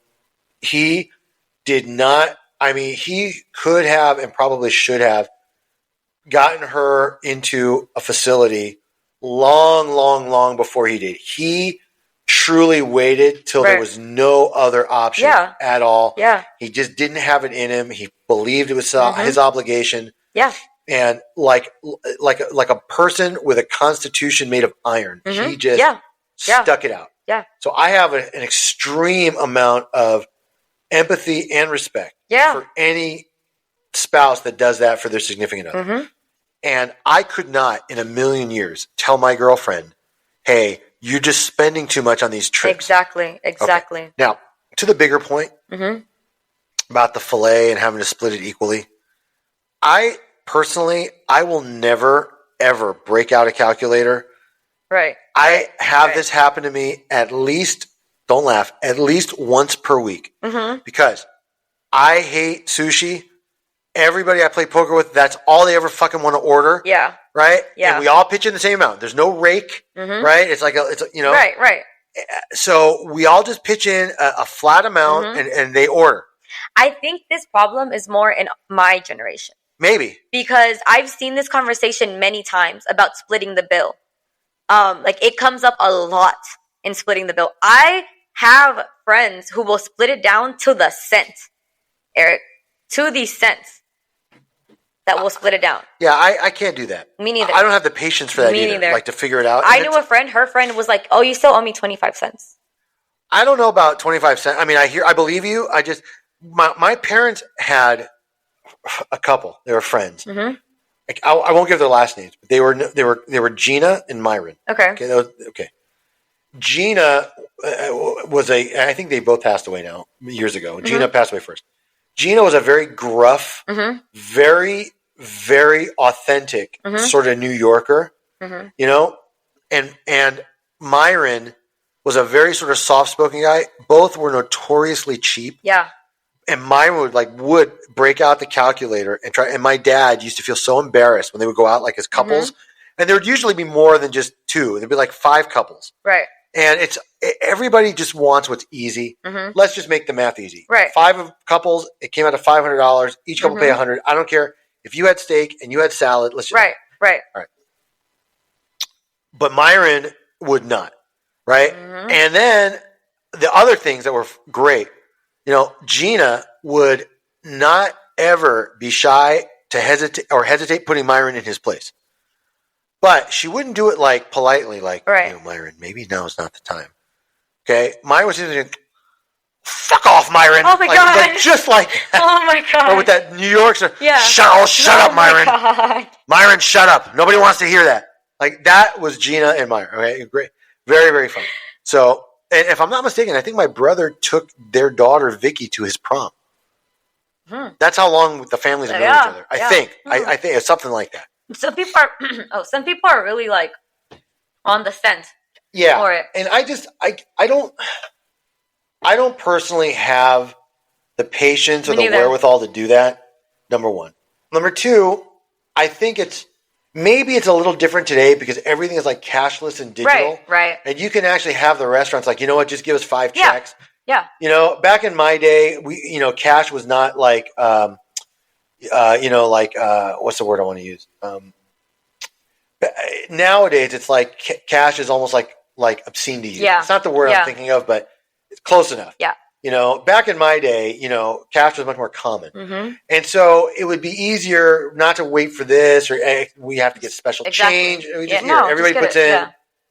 Speaker 2: He did not, he could have and probably should have gotten her into a facility long before he did. He truly waited till there was no other option at all.
Speaker 1: Yeah.
Speaker 2: He just didn't have it in him. He believed it was his obligation.
Speaker 1: Yeah.
Speaker 2: And like a person with a constitution made of iron, he just stuck it out.
Speaker 1: Yeah.
Speaker 2: So I have an extreme amount of empathy and respect for any spouse that does that for their significant other.
Speaker 1: Mm-hmm.
Speaker 2: And I could not in a million years tell my girlfriend, hey, you're just spending too much on these trips.
Speaker 1: Exactly.
Speaker 2: Okay. Now, to the bigger point about the filet and having to split it equally, I will never, ever break out a calculator.
Speaker 1: Right.
Speaker 2: I have this happen to me at least, don't laugh, at least once per week.
Speaker 1: Mm-hmm.
Speaker 2: Because I hate sushi. Everybody I play poker with, that's all they ever fucking want to order.
Speaker 1: Yeah.
Speaker 2: Right?
Speaker 1: Yeah.
Speaker 2: And we all pitch in the same amount. There's no rake. Right? It's like,
Speaker 1: Right.
Speaker 2: So we all just pitch in a flat amount and they order.
Speaker 1: I think this problem is more in my generation.
Speaker 2: Maybe.
Speaker 1: Because I've seen this conversation many times about splitting the bill. It comes up a lot in splitting the bill. I have friends who will split it down to the cent, Eric, to the cent. that will split it down.
Speaker 2: Yeah, I can't do that.
Speaker 1: Me neither.
Speaker 2: I don't have the patience for that either. Like to figure it out.
Speaker 1: I knew a friend. Her friend was like, "Oh, you still owe me 25 cents."
Speaker 2: I don't know about 25 cents. I mean, I believe you. I just my parents had a couple. They were friends. Mm-hmm. Like, I won't give their last names, but they were Gina and Myron.
Speaker 1: Okay.
Speaker 2: Okay. Gina was I think they both passed away now years ago. Mm-hmm. Gina passed away first. Gina was a very gruff, mm-hmm. very, very authentic mm-hmm. sort of New Yorker, mm-hmm. you know, and Myron was a very sort of soft-spoken guy. Both were notoriously cheap.
Speaker 1: Yeah.
Speaker 2: And Myron would break out the calculator and try. And my dad used to feel so embarrassed when they would go out like as couples, mm-hmm. and there would usually be more than just two. There'd be like 5 couples,
Speaker 1: right?
Speaker 2: And everybody just wants what's easy. Mm-hmm. Let's just make the math easy.
Speaker 1: Right.
Speaker 2: 5 couples, it came out to $500. Each couple pay $100. I don't care if you had steak and you had salad. Let's just
Speaker 1: right.
Speaker 2: All right. But Myron would not, right? Mm-hmm. And then the other things that were great. You know, Gina would not ever be shy to hesitate putting Myron in his place. But she wouldn't do it like politely, like,
Speaker 1: right.
Speaker 2: You know, Myron, maybe now's not the time. Okay? Myron was just fuck off, Myron.
Speaker 1: Oh my God.
Speaker 2: Like, just like that.
Speaker 1: Oh my God.
Speaker 2: Or with that New York,
Speaker 1: yeah.
Speaker 2: Shut up, Myron. God. Myron, shut up. Nobody wants to hear that. Like, that was Gina and Myron. Okay? Great. Very, very funny. So, and if I'm not mistaken, I think my brother took their daughter Vicky to his prom. That's how long the families have known each other. I think. I think it's something like that.
Speaker 1: Some people are really like on the scent.
Speaker 2: Yeah.
Speaker 1: For it.
Speaker 2: And I don't personally have the patience or the wherewithal to do that. Number one. Number two, I think maybe it's a little different today because everything is like cashless and digital.
Speaker 1: Right.
Speaker 2: And you can actually have the restaurants like, you know what, just give us 5 checks.
Speaker 1: Yeah.
Speaker 2: You know, back in my day, cash was not like, what's the word I want to use? Nowadays, it's like cash is almost like obscene to use.
Speaker 1: Yeah.
Speaker 2: It's not the word I'm thinking of, but it's close enough.
Speaker 1: Yeah.
Speaker 2: You know, back in my day, you know, cash was much more common. Mm-hmm. And so it would be easier not to wait for this or we have to get special change. Everybody puts in,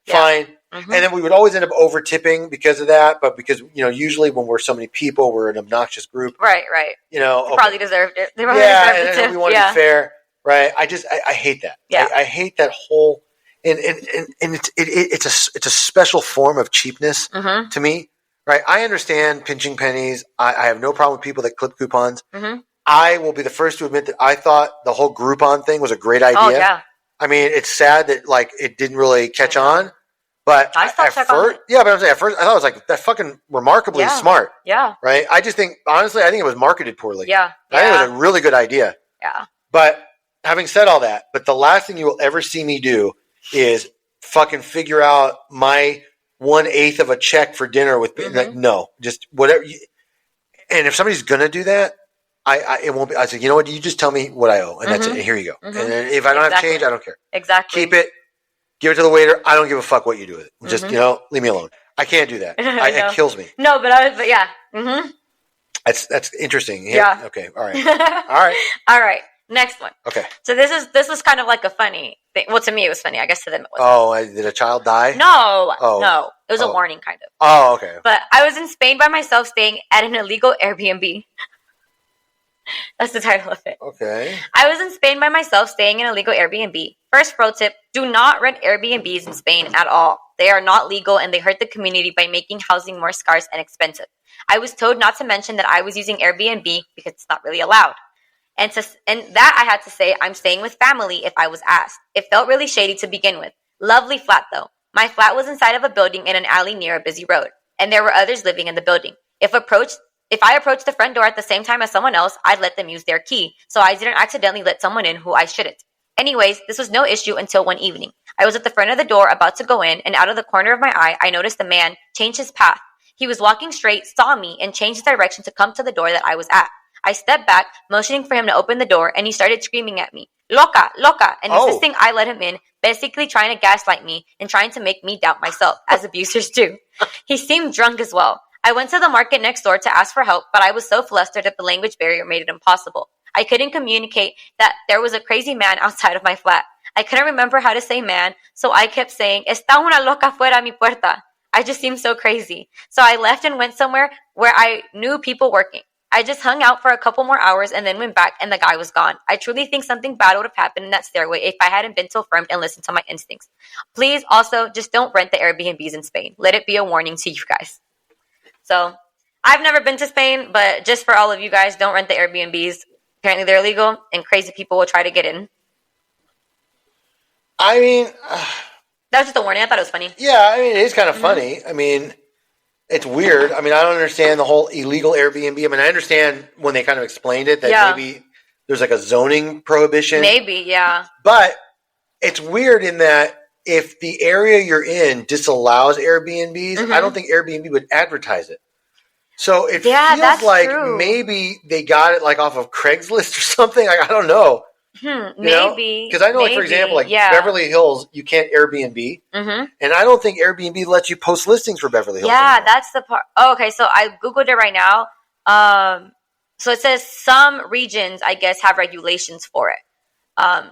Speaker 2: fine. Mm-hmm. And then we would always end up over tipping because of that. But because, you know, usually when we're so many people, we're an obnoxious group.
Speaker 1: Right.
Speaker 2: You know,
Speaker 1: they probably deserved it. They probably deserved it too.
Speaker 2: We want to be fair. Right. I hate that.
Speaker 1: Yeah.
Speaker 2: I hate that whole, and it's a special form of cheapness to me. Right. I understand pinching pennies. I have no problem with people that clip coupons. Mm-hmm. I will be the first to admit that I thought the whole Groupon thing was a great idea.
Speaker 1: Oh, yeah.
Speaker 2: I mean, it's sad that like it didn't really catch on, but
Speaker 1: at first,
Speaker 2: but I'm saying at first I thought it was like that fucking remarkably smart.
Speaker 1: Yeah.
Speaker 2: Right. I just think, honestly, I think it was marketed poorly.
Speaker 1: Yeah.
Speaker 2: I think it was a really good idea.
Speaker 1: Yeah.
Speaker 2: But having said all that, but the last thing you will ever see me do is fucking figure out my 1/8 of a check for dinner with no, just whatever. And if somebody's gonna do that, it won't be. I say, you know what? You just tell me what I owe, and that's it. And here you go. Mm-hmm. And then if I don't have change, I don't care.
Speaker 1: Exactly.
Speaker 2: Keep it. Give it to the waiter. I don't give a fuck what you do with it. Just leave me alone. I can't do that. It kills me.
Speaker 1: No, but yeah. Mm-hmm.
Speaker 2: That's interesting. Yeah. Okay. All right.
Speaker 1: All right. Next one.
Speaker 2: Okay.
Speaker 1: So this was kind of like a funny thing. Well, to me it was funny. I guess to them it wasn't.
Speaker 2: Oh, did a child die?
Speaker 1: No. It was a warning, kind of.
Speaker 2: Oh, okay.
Speaker 1: But I was in Spain by myself, staying at an illegal Airbnb. That's the title of it.
Speaker 2: Okay.
Speaker 1: I was in Spain by myself, staying in an illegal Airbnb. First pro tip: do not rent Airbnbs in Spain at all. They are not legal and they hurt the community by making housing more scarce and expensive. I was told not to mention that I was using Airbnb because it's not really allowed. And that I had to say, I'm staying with family if I was asked. It felt really shady to begin with. Lovely flat though. My flat was inside of a building in an alley near a busy road, and there were others living in the building. If I approached the front door at the same time as someone else, I'd let them use their key, so I didn't accidentally let someone in who I shouldn't. Anyways, this was no issue until one evening. I was at the front of the door about to go in, and out of the corner of my eye, I noticed a man change his path. He was walking straight, saw me, and changed his direction to come to the door that I was at. I stepped back, motioning for him to open the door, and he started screaming at me, "Loca, loca," and insisting I let him in, basically trying to gaslight me and trying to make me doubt myself, as abusers do. He seemed drunk as well. I went to the market next door to ask for help, but I was so flustered that the language barrier made it impossible. I couldn't communicate that there was a crazy man outside of my flat. I couldn't remember how to say man, so I kept saying, "Está una loca fuera mi puerta." I just seemed so crazy. So I left and went somewhere where I knew people working. I just hung out for a couple more hours and then went back and the guy was gone. I truly think something bad would have happened in that stairway if I hadn't been so firm and listened to my instincts. Please also just don't rent the Airbnbs in Spain. Let it be a warning to you guys. So I've never been to Spain, but just for all of you guys, don't rent the Airbnbs. Apparently they're illegal and crazy people will try to get in.
Speaker 2: I mean,
Speaker 1: that was just a warning. I thought it was funny.
Speaker 2: Yeah, I mean, it is kind of funny. I mean, it's weird. I mean, I don't understand the whole illegal Airbnb. I mean, I understand when they kind of explained it that maybe there's like a zoning prohibition.
Speaker 1: Maybe, yeah.
Speaker 2: But it's weird in that if the area you're in disallows Airbnbs, I don't think Airbnb would advertise it. So it feels like maybe they got it like off of Craigslist or something. I don't know.
Speaker 1: Maybe.
Speaker 2: Because I know, like, for example, like Beverly Hills, you can't Airbnb. And I don't think Airbnb lets you post listings for Beverly Hills.
Speaker 1: Yeah, that's the part. Oh, okay, so I Googled it right now. So it says some regions, I guess, have regulations for it.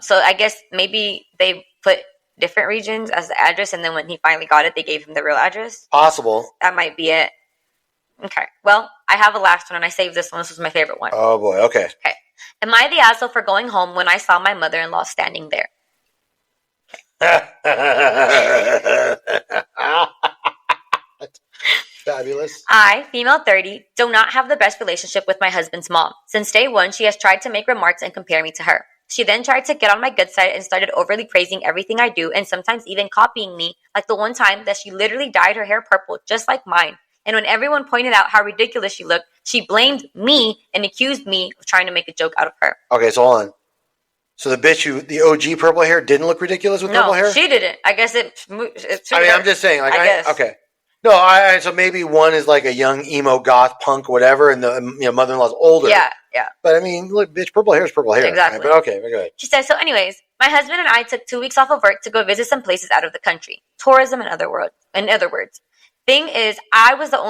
Speaker 1: So I guess maybe they put different regions as the address, and then when he finally got it, they gave him the real address.
Speaker 2: Possible.
Speaker 1: That might be it. Okay. Well, I have a last one, and I saved this one. This was my favorite one.
Speaker 2: Oh, boy. Okay.
Speaker 1: Okay. Am I the asshole for going home when I saw my mother-in-law standing there?
Speaker 2: Fabulous.
Speaker 1: I, female 30, do not have the best relationship with my husband's mom. Since day one, she has tried to make remarks and compare me to her. She then tried to get on my good side and started overly praising everything I do and sometimes even copying me, like the one time that she literally dyed her hair purple just like mine. And when everyone pointed out how ridiculous she looked, she blamed me and accused me of trying to make a joke out of her.
Speaker 2: Okay, so hold on. So the bitch who, the OG purple hair, didn't look ridiculous with purple hair?
Speaker 1: No, she didn't. I guess it
Speaker 2: I mean, I'm just saying. Like, I guess. Okay. No, so maybe one is like a young emo goth punk whatever, and the mother-in-law's older.
Speaker 1: Yeah.
Speaker 2: But I mean, look, bitch, purple hair is purple hair.
Speaker 1: Exactly.
Speaker 2: Right? But okay, go ahead.
Speaker 1: She says, so anyways, my husband and I took 2 weeks off of work to go visit some places out of the country. Tourism, in other words. Thing is, I was the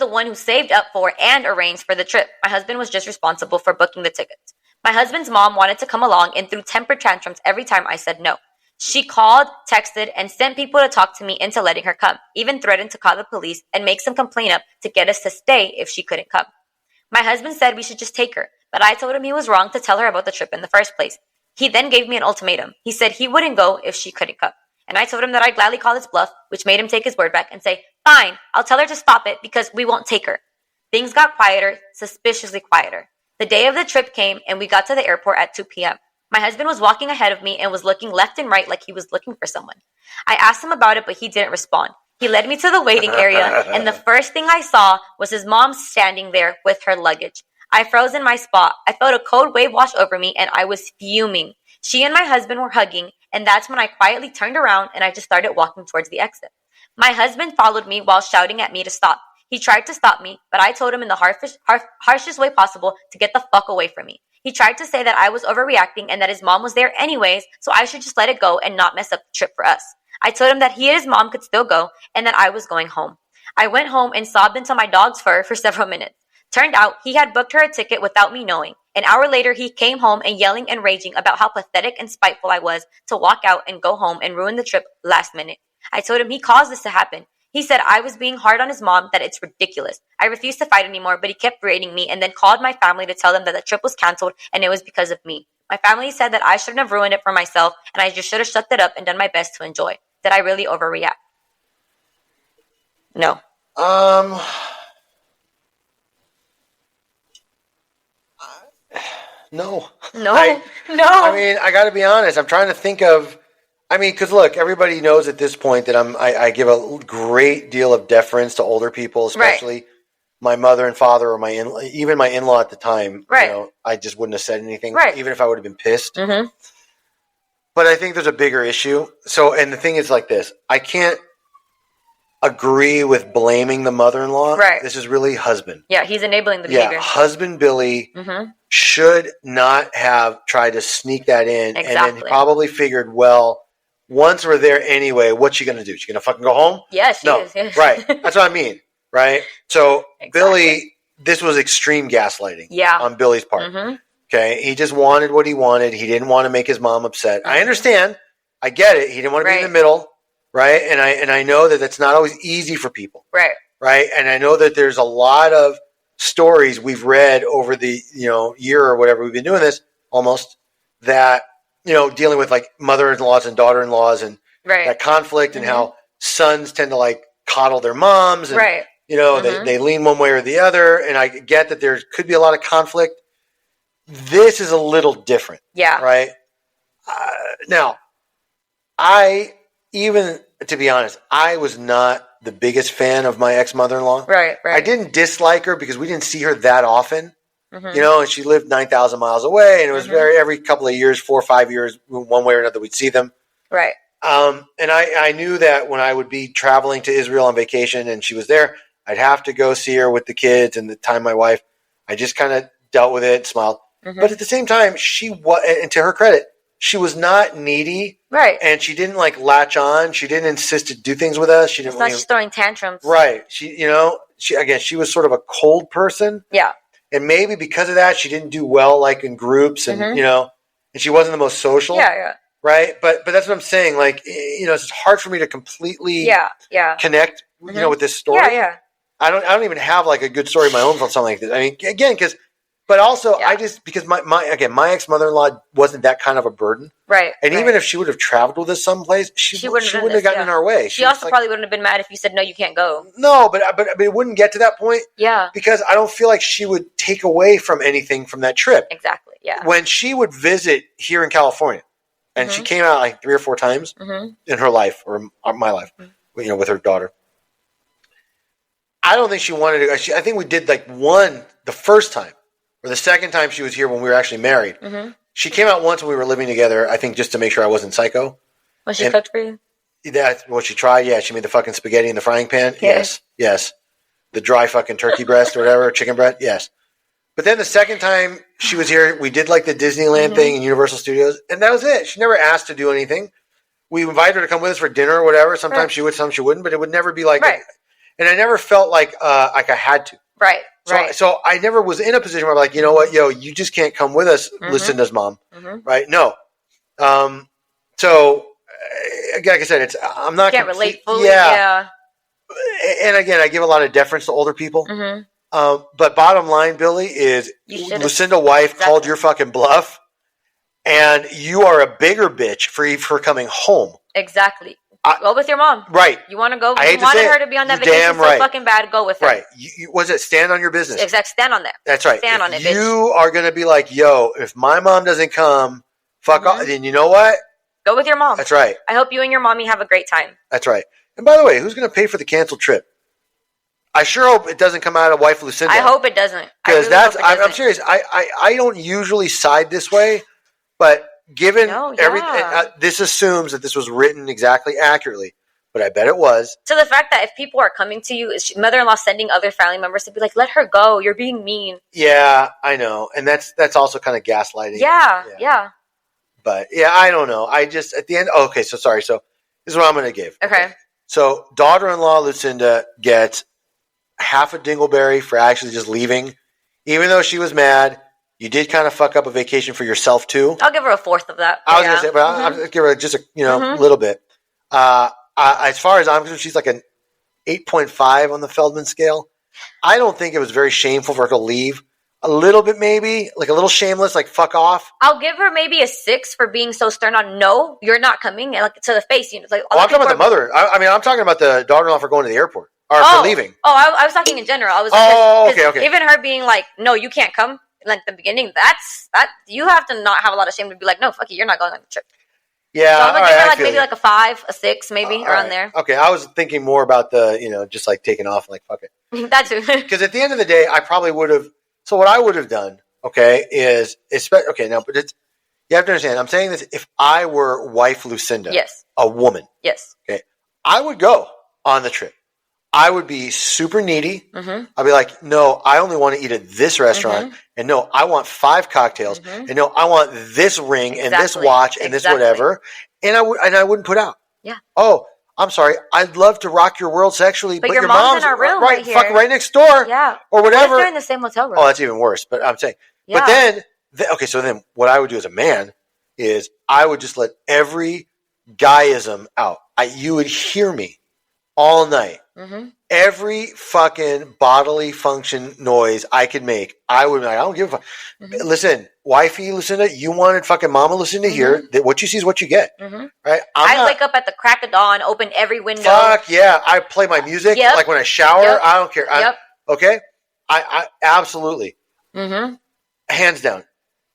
Speaker 1: one who saved up for and arranged for the trip. My husband was just responsible for booking the tickets. My husband's mom wanted to come along and threw temper tantrums every time I said no. She called, texted, and sent people to talk to me into letting her come, even threatened to call the police and make some complaint up to get us to stay if she couldn't come. My husband said we should just take her, but I told him he was wrong to tell her about the trip in the first place. He then gave me an ultimatum. He said he wouldn't go if she couldn't come. And I told him that I'd gladly call his bluff, which made him take his word back and say, fine, I'll tell her to stop it because we won't take her. Things got quieter, suspiciously quieter. The day of the trip came and we got to the airport at 2 p.m. My husband was walking ahead of me and was looking left and right like he was looking for someone. I asked him about it, but he didn't respond. He led me to the waiting area, and the first thing I saw was his mom standing there with her luggage. I froze in my spot. I felt a cold wave wash over me, and I was fuming. She and my husband were hugging, and that's when I quietly turned around and I just started walking towards the exit. My husband followed me while shouting at me to stop. He tried to stop me, but I told him in the harshest way possible to get the fuck away from me. He tried to say that I was overreacting and that his mom was there anyways, so I should just let it go and not mess up the trip for us. I told him that he and his mom could still go and that I was going home. I went home and sobbed into my dog's fur for several minutes. Turned out he had booked her a ticket without me knowing. An hour later, he came home and yelling and raging about how pathetic and spiteful I was to walk out and go home and ruin the trip last minute. I told him he caused this to happen. He said I was being hard on his mom, that it's ridiculous. I refused to fight anymore, but he kept berating me and then called my family to tell them that the trip was canceled and it was because of me. My family said that I shouldn't have ruined it for myself and I just should have shut it up and done my best to enjoy. Did I really overreact? No.
Speaker 2: No.
Speaker 1: No.
Speaker 2: I mean, I got to be honest. I'm trying to think of. I mean, because look, everybody knows at this point that I give a great deal of deference to older people, especially my mother and father, or even my in-law at the time.
Speaker 1: Right.
Speaker 2: You know, I just wouldn't have said anything, even if I would have been pissed.
Speaker 1: Mm-hmm.
Speaker 2: But I think there's a bigger issue. So, and the thing is like this: I can't agree with blaming the mother-in-law.
Speaker 1: Right.
Speaker 2: This is really husband.
Speaker 1: Yeah, he's enabling the behavior.
Speaker 2: Yeah, husband Billy should not have tried to sneak that in, and then he probably figured, well, once we're there anyway, what's she going to do? She going to fucking go home?
Speaker 1: Yeah, she is. Yeah.
Speaker 2: Right. That's what I mean. Right. So Billy this was extreme gaslighting on Billy's part.
Speaker 1: Mm-hmm.
Speaker 2: Okay. He just wanted what he wanted. He didn't want to make his mom upset. I understand. I get it. He didn't want to be in the middle. Right. And I know that that's not always easy for people.
Speaker 1: Right.
Speaker 2: Right. And I know that there's a lot of stories we've read over the, year or whatever we've been doing this almost that, dealing with like mother-in-laws and daughter-in-laws and that conflict and how sons tend to like coddle their moms and, they lean one way or the other. And I get that there could be a lot of conflict. This is a little different. Yeah. Right. Now, to be honest, I was not the biggest fan of my ex-mother-in-law. Right. I didn't dislike her because we didn't see her that often. Mm-hmm. And she lived 9,000 miles away, and it was every couple of years, 4 or 5 years, one way or another, we'd see them. Right. And I knew that when I would be traveling to Israel on vacation and she was there, I'd have to go see her with the kids and the time my wife. I just kind of dealt with it, smiled. Mm-hmm. But at the same time, she was, and to her credit, she was not needy. Right. And she didn't like latch on. She didn't insist to do things with us. She didn't.
Speaker 1: It's not just throwing tantrums.
Speaker 2: Right. She was sort of a cold person. Yeah. And maybe because of that, she didn't do well, like in groups and, and she wasn't the most social. Yeah. Yeah. Right. But that's what I'm saying. Like, it's hard for me to completely connect, with this story. Yeah. Yeah. I don't even have like a good story of my own for something like this. I mean, again, but also I just, because my ex-mother-in-law wasn't that kind of a burden. Right. And even if she would have traveled with us someplace, she wouldn't have gotten in our way.
Speaker 1: She also probably wouldn't have been mad if you said, no, you can't go.
Speaker 2: No, but it wouldn't get to that point. Yeah. Because I don't feel like she would take away from anything from that trip.
Speaker 1: Exactly. Yeah.
Speaker 2: When she would visit here in California, and she came out like 3 or 4 times in her life or my life, with her daughter. I don't think she wanted to. I think we did like one the first time, or the second time she was here when we were actually married. Mm-hmm. She came out once when we were living together, I think just to make sure I wasn't psycho.
Speaker 1: Was she cooked for you?
Speaker 2: That's what she tried. Yeah, she made the fucking spaghetti in the frying pan. Yeah. Yes. The dry fucking turkey breast or whatever, chicken breast. Yes. But then the second time she was here, we did like the Disneyland thing in Universal Studios, and that was it. She never asked to do anything. We invited her to come with us for dinner or whatever. Sometimes she would, sometimes she wouldn't, but it would never be like and I never felt like I had to. Right. So I never was in a position where I'm like, you know what, you just can't come with us, Lucinda's mom. Mm-hmm. Right? No. So, like I said, I'm not.
Speaker 1: Can't relate fully. Yeah.
Speaker 2: And again, I give a lot of deference to older people. Mm-hmm. But bottom line, Billy, is Lucinda's wife called your fucking bluff, and you are a bigger bitch for coming home. Exactly. Go with your mom. Right. You want to go? You wanted her to be on that vacation so fucking bad. Go with her. Right. Was it stand on your business?
Speaker 1: Exactly. Stand on that.
Speaker 2: That's right. Stand on it, bitch. You are going to be like, if my mom doesn't come, fuck off. Then you know what?
Speaker 1: Go with your mom.
Speaker 2: That's right.
Speaker 1: I hope you and your mommy have a great time.
Speaker 2: That's right. And by the way, who's going to pay for the canceled trip? I sure hope it doesn't come out of wife Lucinda.
Speaker 1: I hope it doesn't.
Speaker 2: Because I'm serious. I don't usually side this way, but given everything, this assumes that this was written exactly accurately, but I bet it was.
Speaker 1: So the fact that if people are coming to you, is mother-in-law sending other family members to be like, let her go, you're being mean.
Speaker 2: Yeah, I know. And that's also kind of gaslighting.
Speaker 1: Yeah.
Speaker 2: But I don't know. I just, at the end, okay, so sorry. So this is what I'm going to give. Okay. So daughter-in-law Lucinda gets half a dingleberry for actually just leaving, even though she was mad. You did kind of fuck up a vacation for yourself too.
Speaker 1: I'll give her a fourth of that.
Speaker 2: I was going to say, but I'll give her just a little bit. As far as I'm concerned, she's like an 8.5 on the Feldman scale. I don't think it was very shameful for her to leave. A little bit, maybe like a little shameless, like fuck off.
Speaker 1: I'll give her maybe a 6 for being so stern on no, you're not coming, and like to the face. It's like,
Speaker 2: I'm talking about the mother. I'm talking about the daughter-in-law for going to the airport or for leaving.
Speaker 1: I was talking in general. I was. Okay. Even her being like, no, you can't come. Like the beginning, that you have to not have a lot of shame to be like, no, fuck you, you're not going on the trip.
Speaker 2: Yeah,
Speaker 1: so I'm gonna give her like maybe like a 5, a 6, maybe around there.
Speaker 2: Okay, I was thinking more about the just like taking off, like fuck it.
Speaker 1: That too.
Speaker 2: Because at the end of the day, I probably would have. So what I would have done, is now, but you have to understand. I'm saying this if I were wife Lucinda, a woman, okay, I would go on the trip. I would be super needy. Mm-hmm. I'd be like, no, I only want to eat at this restaurant. Mm-hmm. And no, I want 5 cocktails. Mm-hmm. And no, I want this ring and this watch and this whatever. And I wouldn't put out.
Speaker 1: Yeah.
Speaker 2: Oh, I'm sorry, I'd love to rock your world sexually, but your mom's
Speaker 1: in our room right here.
Speaker 2: Fucking right next door.
Speaker 1: Yeah.
Speaker 2: Or whatever.
Speaker 1: What if they're in the same hotel room?
Speaker 2: Oh, that's even worse. But I'm saying.
Speaker 1: Yeah.
Speaker 2: But then, okay, so then what I would do as a man is I would just let every guyism out. You would hear me all night. Mm-hmm. Every fucking bodily function noise I could make, I would be like, I don't give a fuck. Mm-hmm. Listen, wifey, listen to you wanted fucking mama listen to hear that what you see is what you get. Mm-hmm. Right? I
Speaker 1: wake up at the crack of dawn, open every window.
Speaker 2: Fuck yeah. I play my music like when I shower. I don't care. Okay? I absolutely. Mm-hmm. Hands down.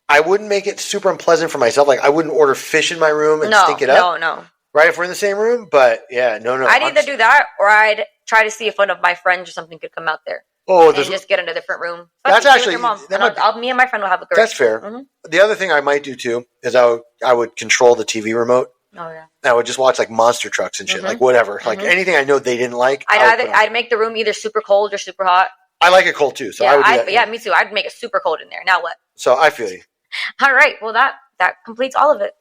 Speaker 2: I wouldn't make it super unpleasant for myself. Like I wouldn't order fish in my room and stink it up.
Speaker 1: No.
Speaker 2: Right, if we're in the same room, but yeah, no.
Speaker 1: I'd either do that or I'd try to see if one of my friends or something could come out there. And just get in a different room.
Speaker 2: That's actually
Speaker 1: me and my friend will have a great.
Speaker 2: That's fair. Mm-hmm. The other thing I might do too is I would control the TV remote.
Speaker 1: Oh yeah.
Speaker 2: I would just watch like monster trucks and shit, like whatever, like anything I know they didn't like.
Speaker 1: I'd make the room either super cold or super hot.
Speaker 2: I like it cold too, so I would do that.
Speaker 1: Yeah, me too. I'd make it super cold in there. Now what?
Speaker 2: So I feel you.
Speaker 1: All right. Well, that completes all of it.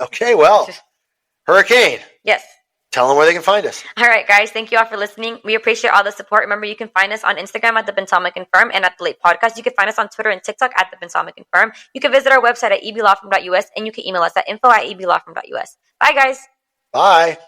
Speaker 2: Okay. Well, Hurricane.
Speaker 1: Yes.
Speaker 2: Tell them where they can find us.
Speaker 1: All right, guys. Thank you all for listening. We appreciate all the support. Remember, you can find us on Instagram at The Bentomic and Firm and at The Late Podcast. You can find us on Twitter and TikTok at The Bentomic and Firm. You can visit our website at eblawfirm.us and you can email us at info@eblawfirm.us. Bye, guys.
Speaker 2: Bye.